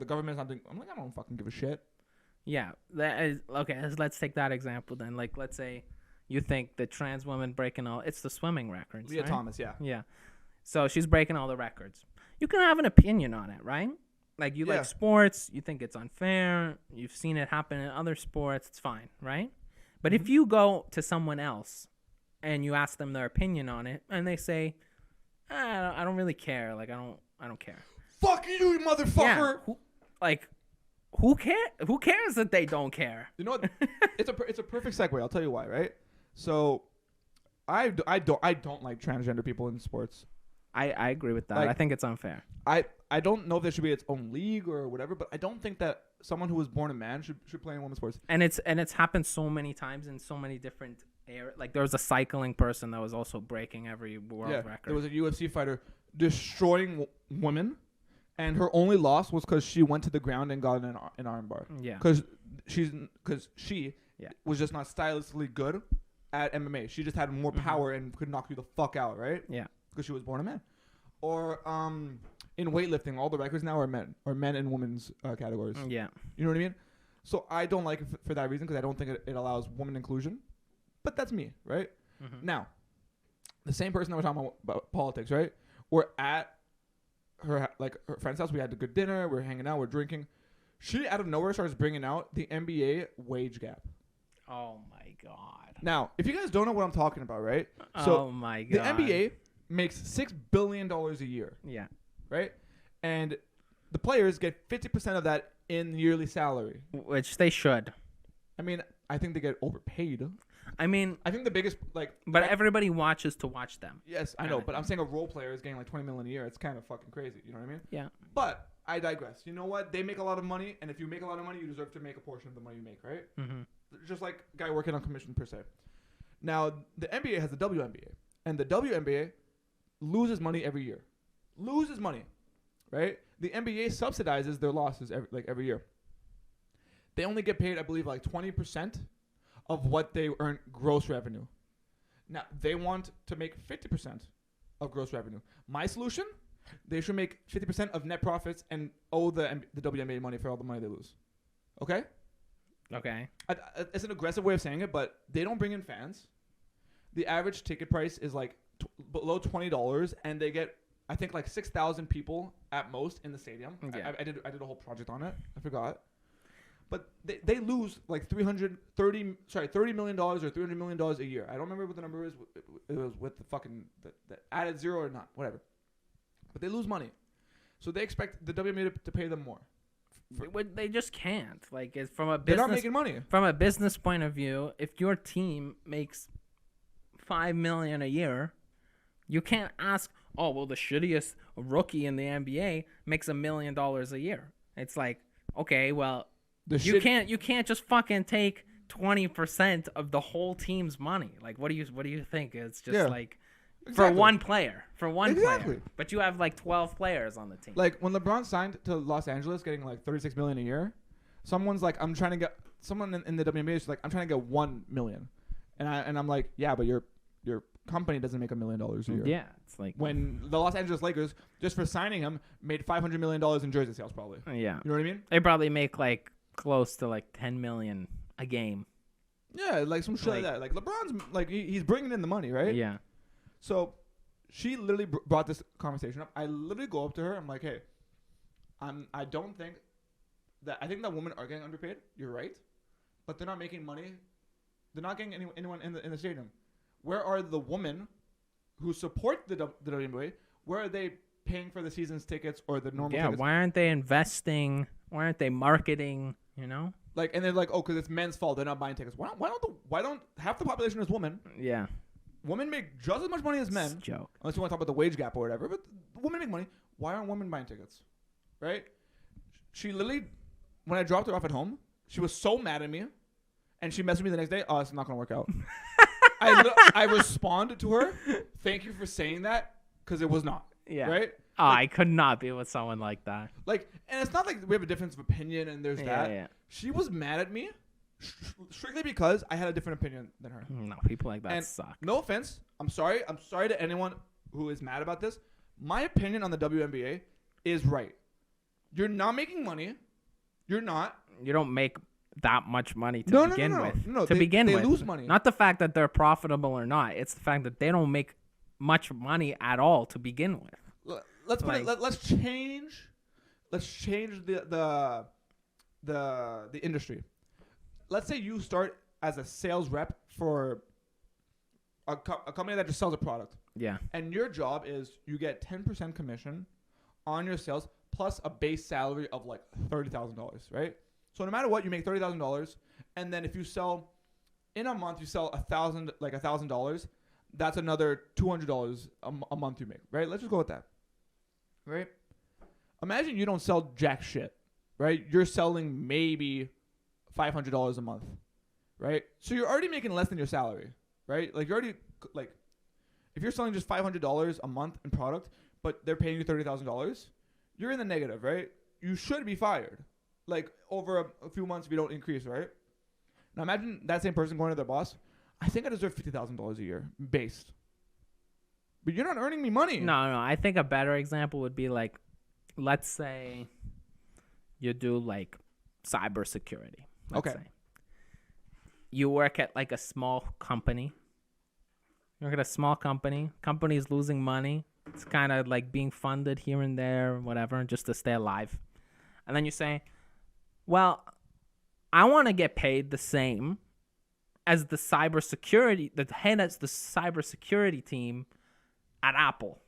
government's not doing. I'm like, I don't fucking give a shit. Yeah, that is okay. Let's take that example then. Like, let's say you think the trans woman breaking it's the swimming records. Leah right? Thomas, yeah. Yeah. So she's breaking all the records. You can have an opinion on it, right? Like you like sports, you think it's unfair, you've seen it happen in other sports, it's fine, right? But if you go to someone else and you ask them their opinion on it, and they say, I don't really care. Like I don't care. Fuck you, motherfucker. Yeah. Who cares? Who cares that they don't care? You know what? it's a perfect segue. I'll tell you why, right? So, I don't like transgender people in sports. I agree with that. Like, I think it's unfair. I don't know if there should be its own league or whatever, but I don't think that someone who was born a man should play in women's sports. And it's happened so many times in so many different areas. Like there was a cycling person that was also breaking every world record. There was a UFC fighter destroying women, and her only loss was because she went to the ground and got an armbar. Yeah. Because she was just not stylistically good at MMA. She just had more power and could knock you the fuck out, right? Yeah. Because she was born a man. Or in weightlifting, all the records now are men and women's categories. Yeah. You know what I mean? So I don't like it for that reason because I don't think it allows woman inclusion. But that's me, right? Now, the same person that we're talking about politics, right? We're at her friend's house. We had a good dinner. We're hanging out. We're drinking. She out of nowhere starts bringing out the NBA wage gap. Oh my god. Now, if you guys don't know what I'm talking about, right? Oh my god. The NBA makes $6 billion a year. Yeah. Right? And the players get 50% of that in yearly salary. Which they should. I mean, I think they get overpaid. I mean, I think the biggest but everybody watches to watch them. Yes, I know, but I'm saying a role player is getting like $20 million a year. It's kind of fucking crazy. You know what I mean? Yeah. But I digress. You know what? They make a lot of money, and if you make a lot of money, you deserve to make a portion of the money you make, right? Mm-hmm. Just like a guy working on commission per se. Now, the NBA has the WNBA, and the WNBA loses money every year. Loses money, right? The NBA subsidizes their losses every year. They only get paid, I believe, like 20% of what they earn gross revenue. Now, they want to make 50% of gross revenue. My solution, they should make 50% of net profits and owe the WNBA money for all the money they lose. Okay? Okay. It's an aggressive way of saying it, but they don't bring in fans. The average ticket price is like below $20, and they get, I think, like 6,000 people at most in the stadium. Yeah. I did a whole project on it. I forgot. But they lose like $30 million or $300 million a year. I don't remember what the number is. It was with the fucking the added zero or not, whatever. But they lose money, so they expect the WNBA to pay them more. They just can't. Like, it's from a They're business. not making money. From a business point of view, if your team makes $5 million a year, you can't ask, oh well, the shittiest rookie in the NBA makes $1 million a year. It's like, okay, well. You can't just fucking take 20% of the whole team's money. Like, what do you think? It's just like for one player, player. But you have like 12 players on the team. Like when LeBron signed to Los Angeles, getting like $36 million a year, someone in the WNBA is like, I'm trying to get $1 million, and I'm like, yeah, but your company doesn't make $1 million a year. Yeah, it's like when the Los Angeles Lakers, just for signing him, made $500 million in jersey sales, probably. Yeah, you know what I mean? They probably make like close to like 10 million a game. Yeah, like some shit like that. Like LeBron's like he's bringing in the money, right? Yeah. So she literally brought this conversation up. I literally go up to her. I'm like, hey, I don't think that I think that women are getting underpaid. You're right, but they're not making money. They're not getting anyone in the stadium. Where are the women who support the WNBA? Where are they paying for the season's tickets or the normal tickets? Why aren't they investing? Why aren't they marketing? You know, like, and they're like, oh, because it's men's fault. They're not buying tickets. Why don't half the population is women? Yeah, women make just as much money as men. It's a joke. Unless you want to talk about the wage gap or whatever, but women make money. Why aren't women buying tickets? Right? She literally, when I dropped her off at home, she was so mad at me, and she messaged me the next day. Oh, it's not gonna work out. I responded to her. Thank you for saying that, because it was not. Yeah. Right? Oh, I could not be with someone like that. Like, and it's not like we have a difference of opinion and there's that. Yeah. She was mad at me strictly because I had a different opinion than her. No, people like that and suck. No offense. I'm sorry. I'm sorry to anyone who is mad about this. My opinion on the WNBA is right. You're not making money. You're not. You don't make that much money to begin with. No, to begin with. They lose money. Not the fact that they're profitable or not. It's the fact that they don't make much money at all to begin with. Let's change the industry. Let's say you start as a sales rep for a company that just sells a product. Yeah. And your job is you get 10% commission on your sales plus a base salary of like $30,000, right? So no matter what, you make $30,000, and then if you sell in a month, you sell $1,000, that's another $200 a month you make, right? Let's just go with that. Right? Imagine you don't sell jack shit, right? You're selling maybe $500 a month, right? So you're already making less than your salary, right? Like you're already like, if you're selling just $500 a month in product, but they're paying you $30,000, you're in the negative, right? You should be fired, like over a few months if you don't increase, right? Now imagine that same person going to their boss. I think I deserve $50,000 a year based. But you're not earning me money. No. I think a better example would be like, let's say you do like cybersecurity. Okay. Say. You work at like a small company You're at a small company. Company's losing money. It's kind of like being funded here and there, whatever, just to stay alive. And then you say, well, I want to get paid the same as the head of the cybersecurity team at Apple.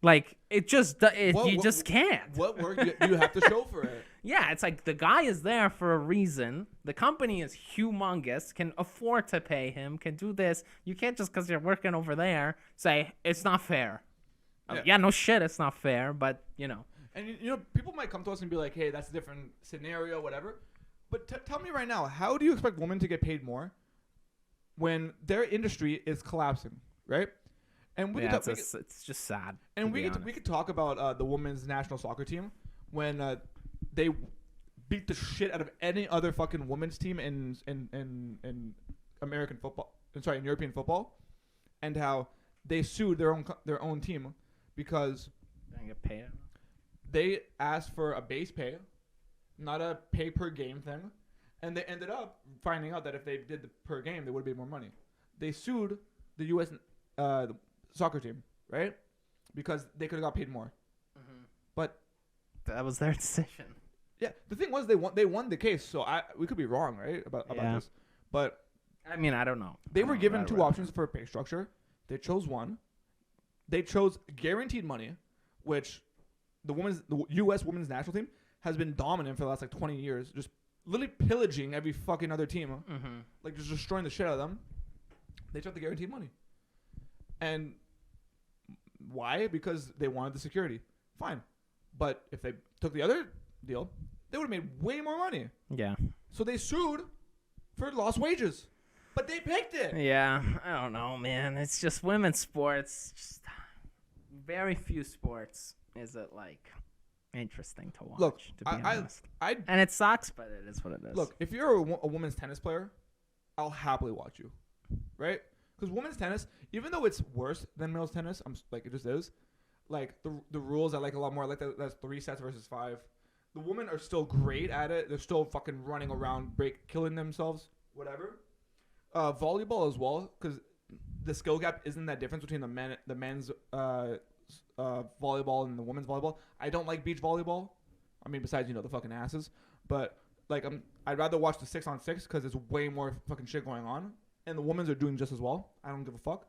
Like, you just can't. What work you have to show for it? Yeah, it's like the guy is there for a reason. The company is humongous, can afford to pay him, can do this. You can't just because you're working over there say, it's not fair. Yeah, no shit, it's not fair, but, you know. And, you know, people might come to us and be like, hey, that's a different scenario, whatever. But tell me right now, how do you expect women to get paid more when their industry is collapsing, right? And it's just sad. And we could talk about the women's national soccer team when they beat the shit out of any other fucking women's team in American football. In European football, and how they sued their own team because they didn't get paid. They asked for a base pay, not a pay per game thing, and they ended up finding out that if they did the per game, they would have made more money. They sued the U.S. Soccer team, right? Because they could have got paid more. Mm-hmm. But that was their decision. Yeah, the thing was they won the case, so we could be wrong, right, about this. But I mean, I don't know. They were given two options for a pay structure. They chose one. They chose guaranteed money, which the U.S. women's national team has been dominant for the last like 20 years, just literally pillaging every fucking other team, like just destroying the shit out of them. They took the guaranteed money, and why? Because they wanted the security. Fine, but if they took the other deal, they would have made way more money. Yeah. So they sued for lost wages, but they picked it. Yeah, I don't know, man. It's just women's sports. Just very few sports is it like interesting to watch. Look, to be honest, and it sucks, but it is what it is. Look, if you're a women's tennis player, I'll happily watch you, right? Because women's tennis, even though it's worse than male's tennis, it just is. Like the rules I like a lot more. I like that's 3 sets versus 5. The women are still great at it. They're still fucking running around, killing themselves, whatever. Volleyball as well, because the skill gap isn't that difference between the men's volleyball and the women's volleyball. I don't like beach volleyball. I mean, besides the fucking asses, but like I'd rather watch the 6-on-6 because there's way more fucking shit going on, and the women's are doing just as well. I don't give a fuck.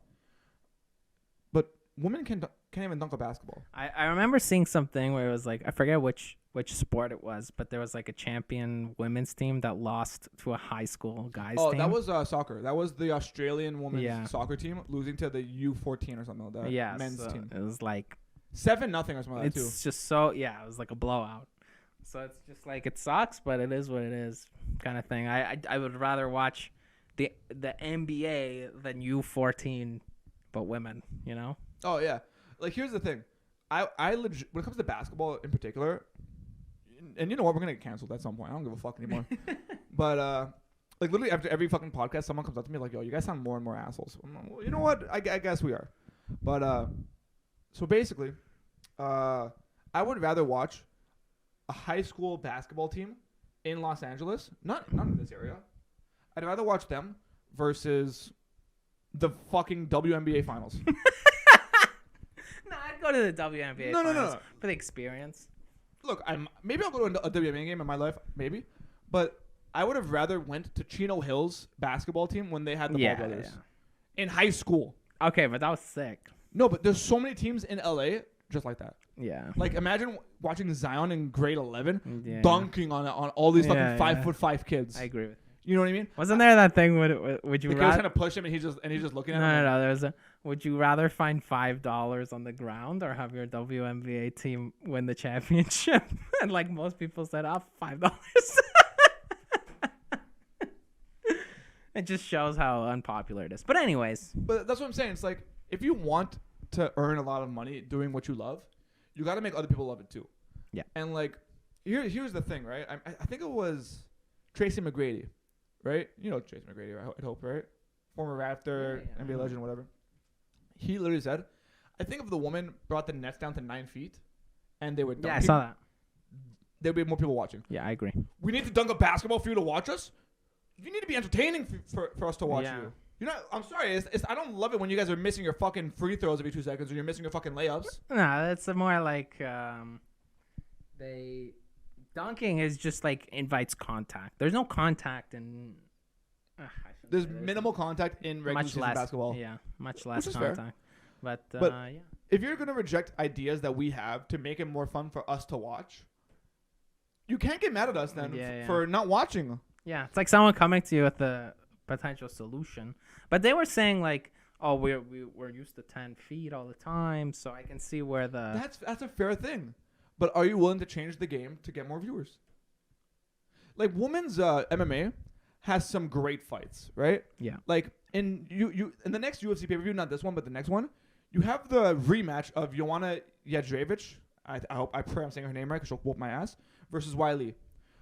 But women can't even dunk a basketball. I remember seeing something where it was like, I forget which sport it was, but there was like a champion women's team that lost to a high school guys team. Oh, that was soccer. That was the Australian women's soccer team losing to the U14 or something like that. Yeah, men's team. It was like 7-0 or something like that too. It's just so, it was like a blowout. So it's just like, it sucks, but it is what it is kind of thing. I would rather watch the NBA than U14, but women, Oh, yeah. Like, here's the thing. I legit, when it comes to basketball in particular, and you know what? We're going to get canceled at some point. I don't give a fuck anymore. But, like, literally after every fucking podcast, someone comes up to me like, yo, you guys sound more and more assholes. I'm like, well, you know what? I guess we are. But, so basically, I would rather watch a high school basketball team in Los Angeles, not in this area. I'd rather watch them versus the fucking WNBA finals. No, I'd go to the WNBA finals for the experience. Look, maybe I'll go to a WNBA game in my life, maybe, but I would have rather went to Chino Hill's basketball team when they had the Ball Brothers in high school. Okay, but that was sick. No, but there's so many teams in LA just like that. Yeah. Like, imagine watching Zion in grade 11 dunking on all these fucking 5'5" kids. I agree with you. You know what I mean? Wasn't there that thing? Would you rather trying to push him and he's just looking at him? No. There's a. Would you rather find $5 on the ground or have your WNBA team win the championship? And like most people said, $5. It just shows how unpopular it is. But anyways. But that's what I'm saying. It's like, if you want to earn a lot of money doing what you love, you got to make other people love it too. Yeah. And like, here's the thing, right? I think it was Tracy McGrady, right? You know Tracy McGrady, I hope, right? Former Raptor, NBA legend, whatever. He literally said, I think if the woman brought the nets down to 9 feet and they would dunk, I saw that. There'd be more people watching. Yeah, I agree. We need to dunk a basketball for you to watch us? You need to be entertaining for us to watch you. I'm sorry. I don't love it when you guys are missing your fucking free throws every 2 seconds or you're missing your fucking layups. No, it's more like dunking is just like invites contact. There's no contact in. There's minimal contact in regular season basketball. Yeah, much less is contact. fair. But yeah. If you're gonna reject ideas that we have to make it more fun for us to watch, you can't get mad at us then for not watching. Yeah, it's like someone coming to you with a potential solution. But they were saying like, oh, we're used to 10 feet all the time, so I can see where the... That's a fair thing. But are you willing to change the game to get more viewers? Like, women's MMA has some great fights, right? Yeah. Like, in the next UFC pay-per-view, not this one, but the next one, you have the rematch of Joanna Jędrzejczyk, I pray I'm saying her name right because she'll whoop my ass, versus Wiley.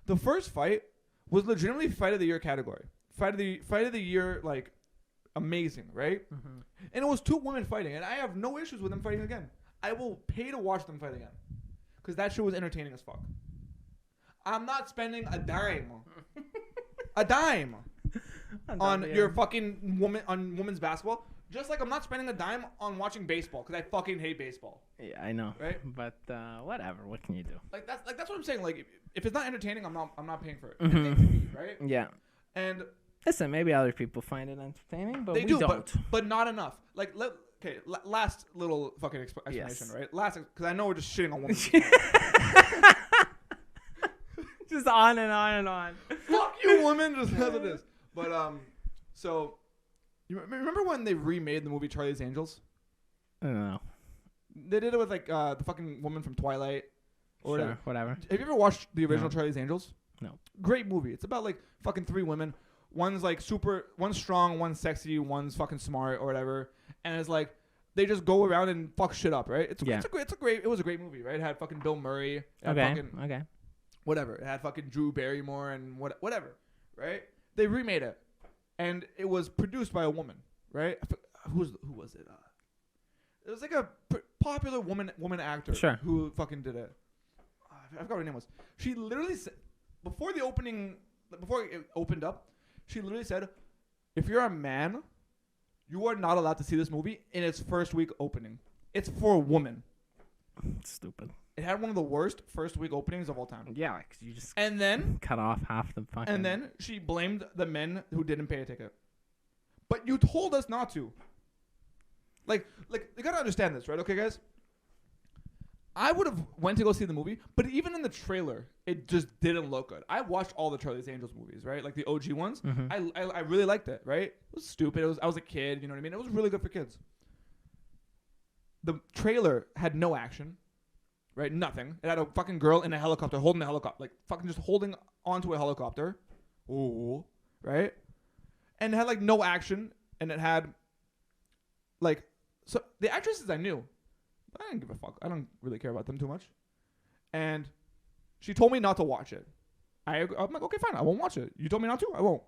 The first fight was legitimately fight of the year category. Fight of the year, like, amazing, right? Mm-hmm. And it was 2 women fighting, and I have no issues with them fighting again. I will pay to watch them fight again because that shit was entertaining as fuck. I'm not spending a dime on your fucking women's basketball. Just like I'm not spending a dime on watching baseball because I fucking hate baseball. Yeah, I know. Right? But whatever. What can you do? That's what I'm saying. Like if it's not entertaining, I'm not paying for it. Mm-hmm. Right? Yeah. And listen, maybe other people find it entertaining, but they we do, don't. But not enough. Like last little fucking explanation, right? Last because I know we're just shitting on women. Just on and on and on. Fuck you, women. Just as it is. But so. You remember when they remade the movie Charlie's Angels? I don't know. They did it with like the fucking woman from Twilight. Or sure, whatever. Have you ever watched the original Charlie's Angels? No. Great movie. It's about like fucking 3 women. One's like one's strong, one's sexy, one's fucking smart or whatever. And it's like they just go around and fuck shit up, right? It was a great movie, right? It had fucking Bill Murray. Okay. Whatever. It had fucking Drew Barrymore and whatever, right? They remade it. And it was produced by a woman, right? Who was it? It was like a popular woman actor who fucking did it. I forgot what her name was. She literally said, before it opened up, she literally said, if you're a man, you are not allowed to see this movie in its first week opening. It's for a woman. Stupid. It had one of the worst first week openings of all time. Yeah, because you just cut off half the fucking... And then she blamed the men who didn't pay a ticket. But you told us not to. Like you gotta understand this, right? Okay, guys? I would have went to go see the movie, but even in the trailer, it just didn't look good. I watched all the Charlie's Angels movies, right? Like the OG ones. Mm-hmm. I really liked it, right? It was stupid. I was a kid, you know what I mean? It was really good for kids. The trailer had no action. Right, nothing. It had a fucking girl in a helicopter holding a helicopter, like fucking just holding onto a helicopter. Ooh, right? And it had like no action, and it had like so the actresses I knew, but I didn't give a fuck. I don't really care about them too much. And she told me not to watch it. I'm like, okay, fine, I won't watch it. You told me not to, I won't.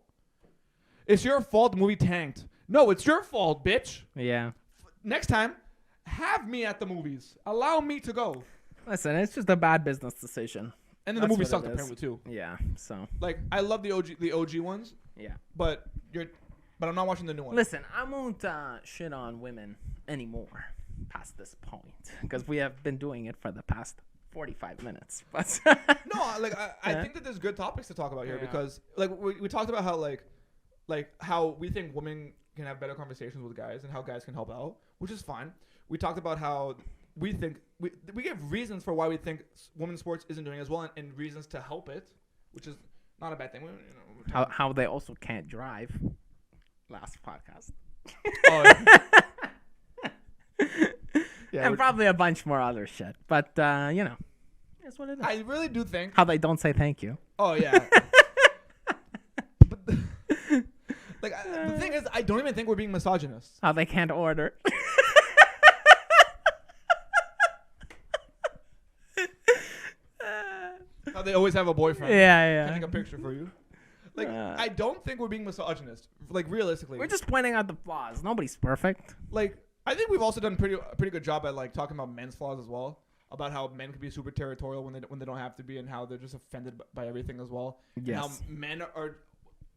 It's your fault the movie tanked. No, it's your fault, bitch. Yeah. Next time, have me at the movies. Allow me to go. Listen, it's just a bad business decision. And then the movie sucked apparently too. Yeah, so like I love the OG ones. Yeah. But I'm not watching the new one. Listen, I won't shit on women anymore past this point because we have been doing it for the past 45 minutes. But no, like I think that there's good topics to talk about here because like we talked about how like how we think women can have better conversations with guys and how guys can help out, which is fine. We talked about how we think we give reasons for why we think women's sports isn't doing as well and reasons to help it, which is not a bad thing. How they also can't drive. Last podcast. And probably a bunch more other shit, but you know, that's what it is. I really do think how they don't say thank you. Oh yeah. But the thing is, I don't even think we're being misogynist. How they can't order. How they always have a boyfriend. Yeah. Can I take a picture for you? Like, I don't think we're being misogynist. Like, realistically, we're just pointing out the flaws. Nobody's perfect. Like, I think we've also done a pretty good job at like talking about men's flaws as well. About how men can be super territorial when they don't have to be, and how they're just offended by everything as well. Yes. And how men are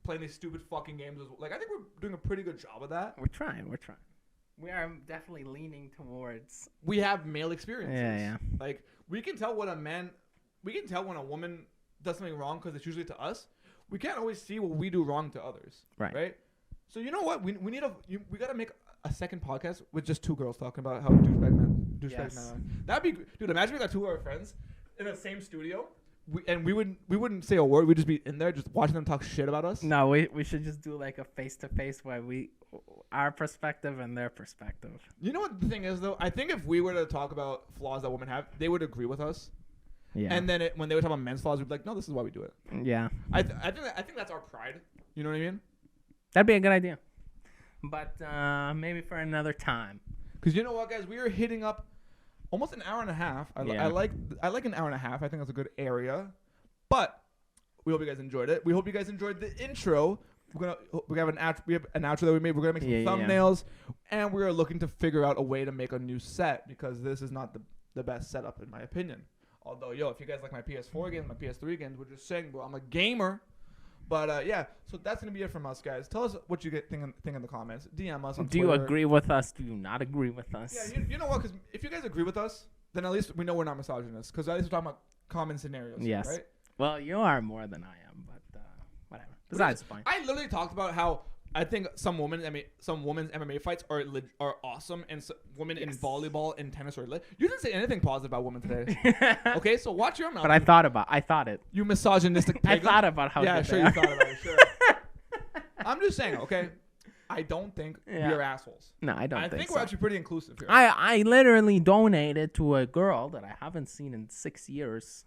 playing these stupid fucking games. Like, I think we're doing a pretty good job of that. We're trying. We are definitely leaning towards. We have male experiences. Yeah. Like, we can tell when a woman does something wrong because it's usually to us. We can't always see what we do wrong to others. Right? So you know what? We got to make a second podcast with just two girls talking about how douchebag men are. That'd be, dude. Imagine we got two of our friends in the same studio, we wouldn't say a word. We'd just be in there, just watching them talk shit about us. No, we should just do like a face to face where our perspective and their perspective. You know what the thing is though? I think if we were to talk about flaws that women have, they would agree with us. Yeah. And then when they would talk about men's flaws, we'd be like, no, this is why we do it. Yeah. I think that's our pride. You know what I mean? That'd be a good idea. But maybe for another time. Because you know what, guys? We are hitting up almost an hour and a half. I like an hour and a half. I think that's a good area. But we hope you guys enjoyed it. We hope you guys enjoyed the intro. We have an outro that we made. We're gonna make some thumbnails, and we are looking to figure out a way to make a new set because this is not the best setup in my opinion. Although, if you guys like my PS4 games, my PS3 games, we're just saying, bro, I'm a gamer. But yeah, so that's gonna be it from us, guys. Tell us what you think in the comments. DM us on Twitter. Do you agree with us? Do you not agree with us? Yeah, you know what? Because if you guys agree with us, then at least we know we're not misogynists. Because at least we're talking about common scenarios. Yes. Right? Well, you are more than I am, but whatever. Besides, fine. I literally talked about how I think some women's MMA fights are awesome, and women in volleyball and tennis are lit. You didn't say anything positive about women today. Okay, so watch your mouth. But I thought it. You misogynistic pig. I thought about how. Yeah, good sure, they you are. thought about it. Sure. I'm just saying, okay. I don't think we are assholes. No, I don't. I think so. we're actually pretty inclusive here. I literally donated to a girl that I haven't seen in 6 years.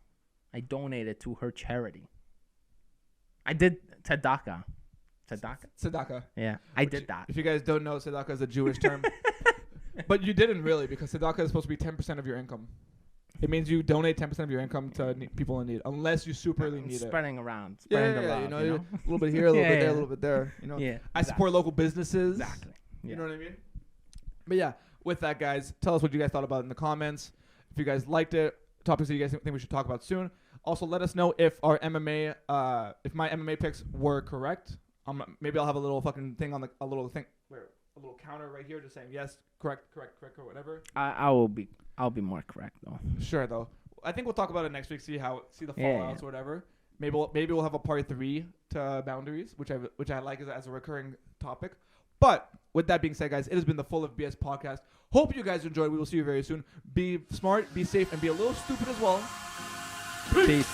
I donated to her charity. I did tzedakah. Tzedakah. Yeah, I did that. If you guys don't know, tzedakah is a Jewish term. But you didn't really, because tzedakah is supposed to be 10% of your income. It means you donate 10% of your income to people in need, unless you superly need it. Spreading around. The love, a little bit here, a little bit there, a little bit there. I support local businesses. Exactly. Yeah. You know what I mean? But yeah, with that, guys, tell us what you guys thought about it in the comments. If you guys liked it, topics that you guys think we should talk about soon. Also, let us know if our MMA, if my MMA picks were correct. Maybe I'll have a little fucking thing on a little counter right here, just saying yes, correct, or whatever. I'll be more correct though. Sure, though. I think we'll talk about it next week. See the fallouts or whatever. Maybe we'll have a part 3 to boundaries, which I like as a recurring topic. But with that being said, guys, it has been the FullofBS podcast. Hope you guys enjoyed. We will see you very soon. Be smart, be safe, and be a little stupid as well. Peace.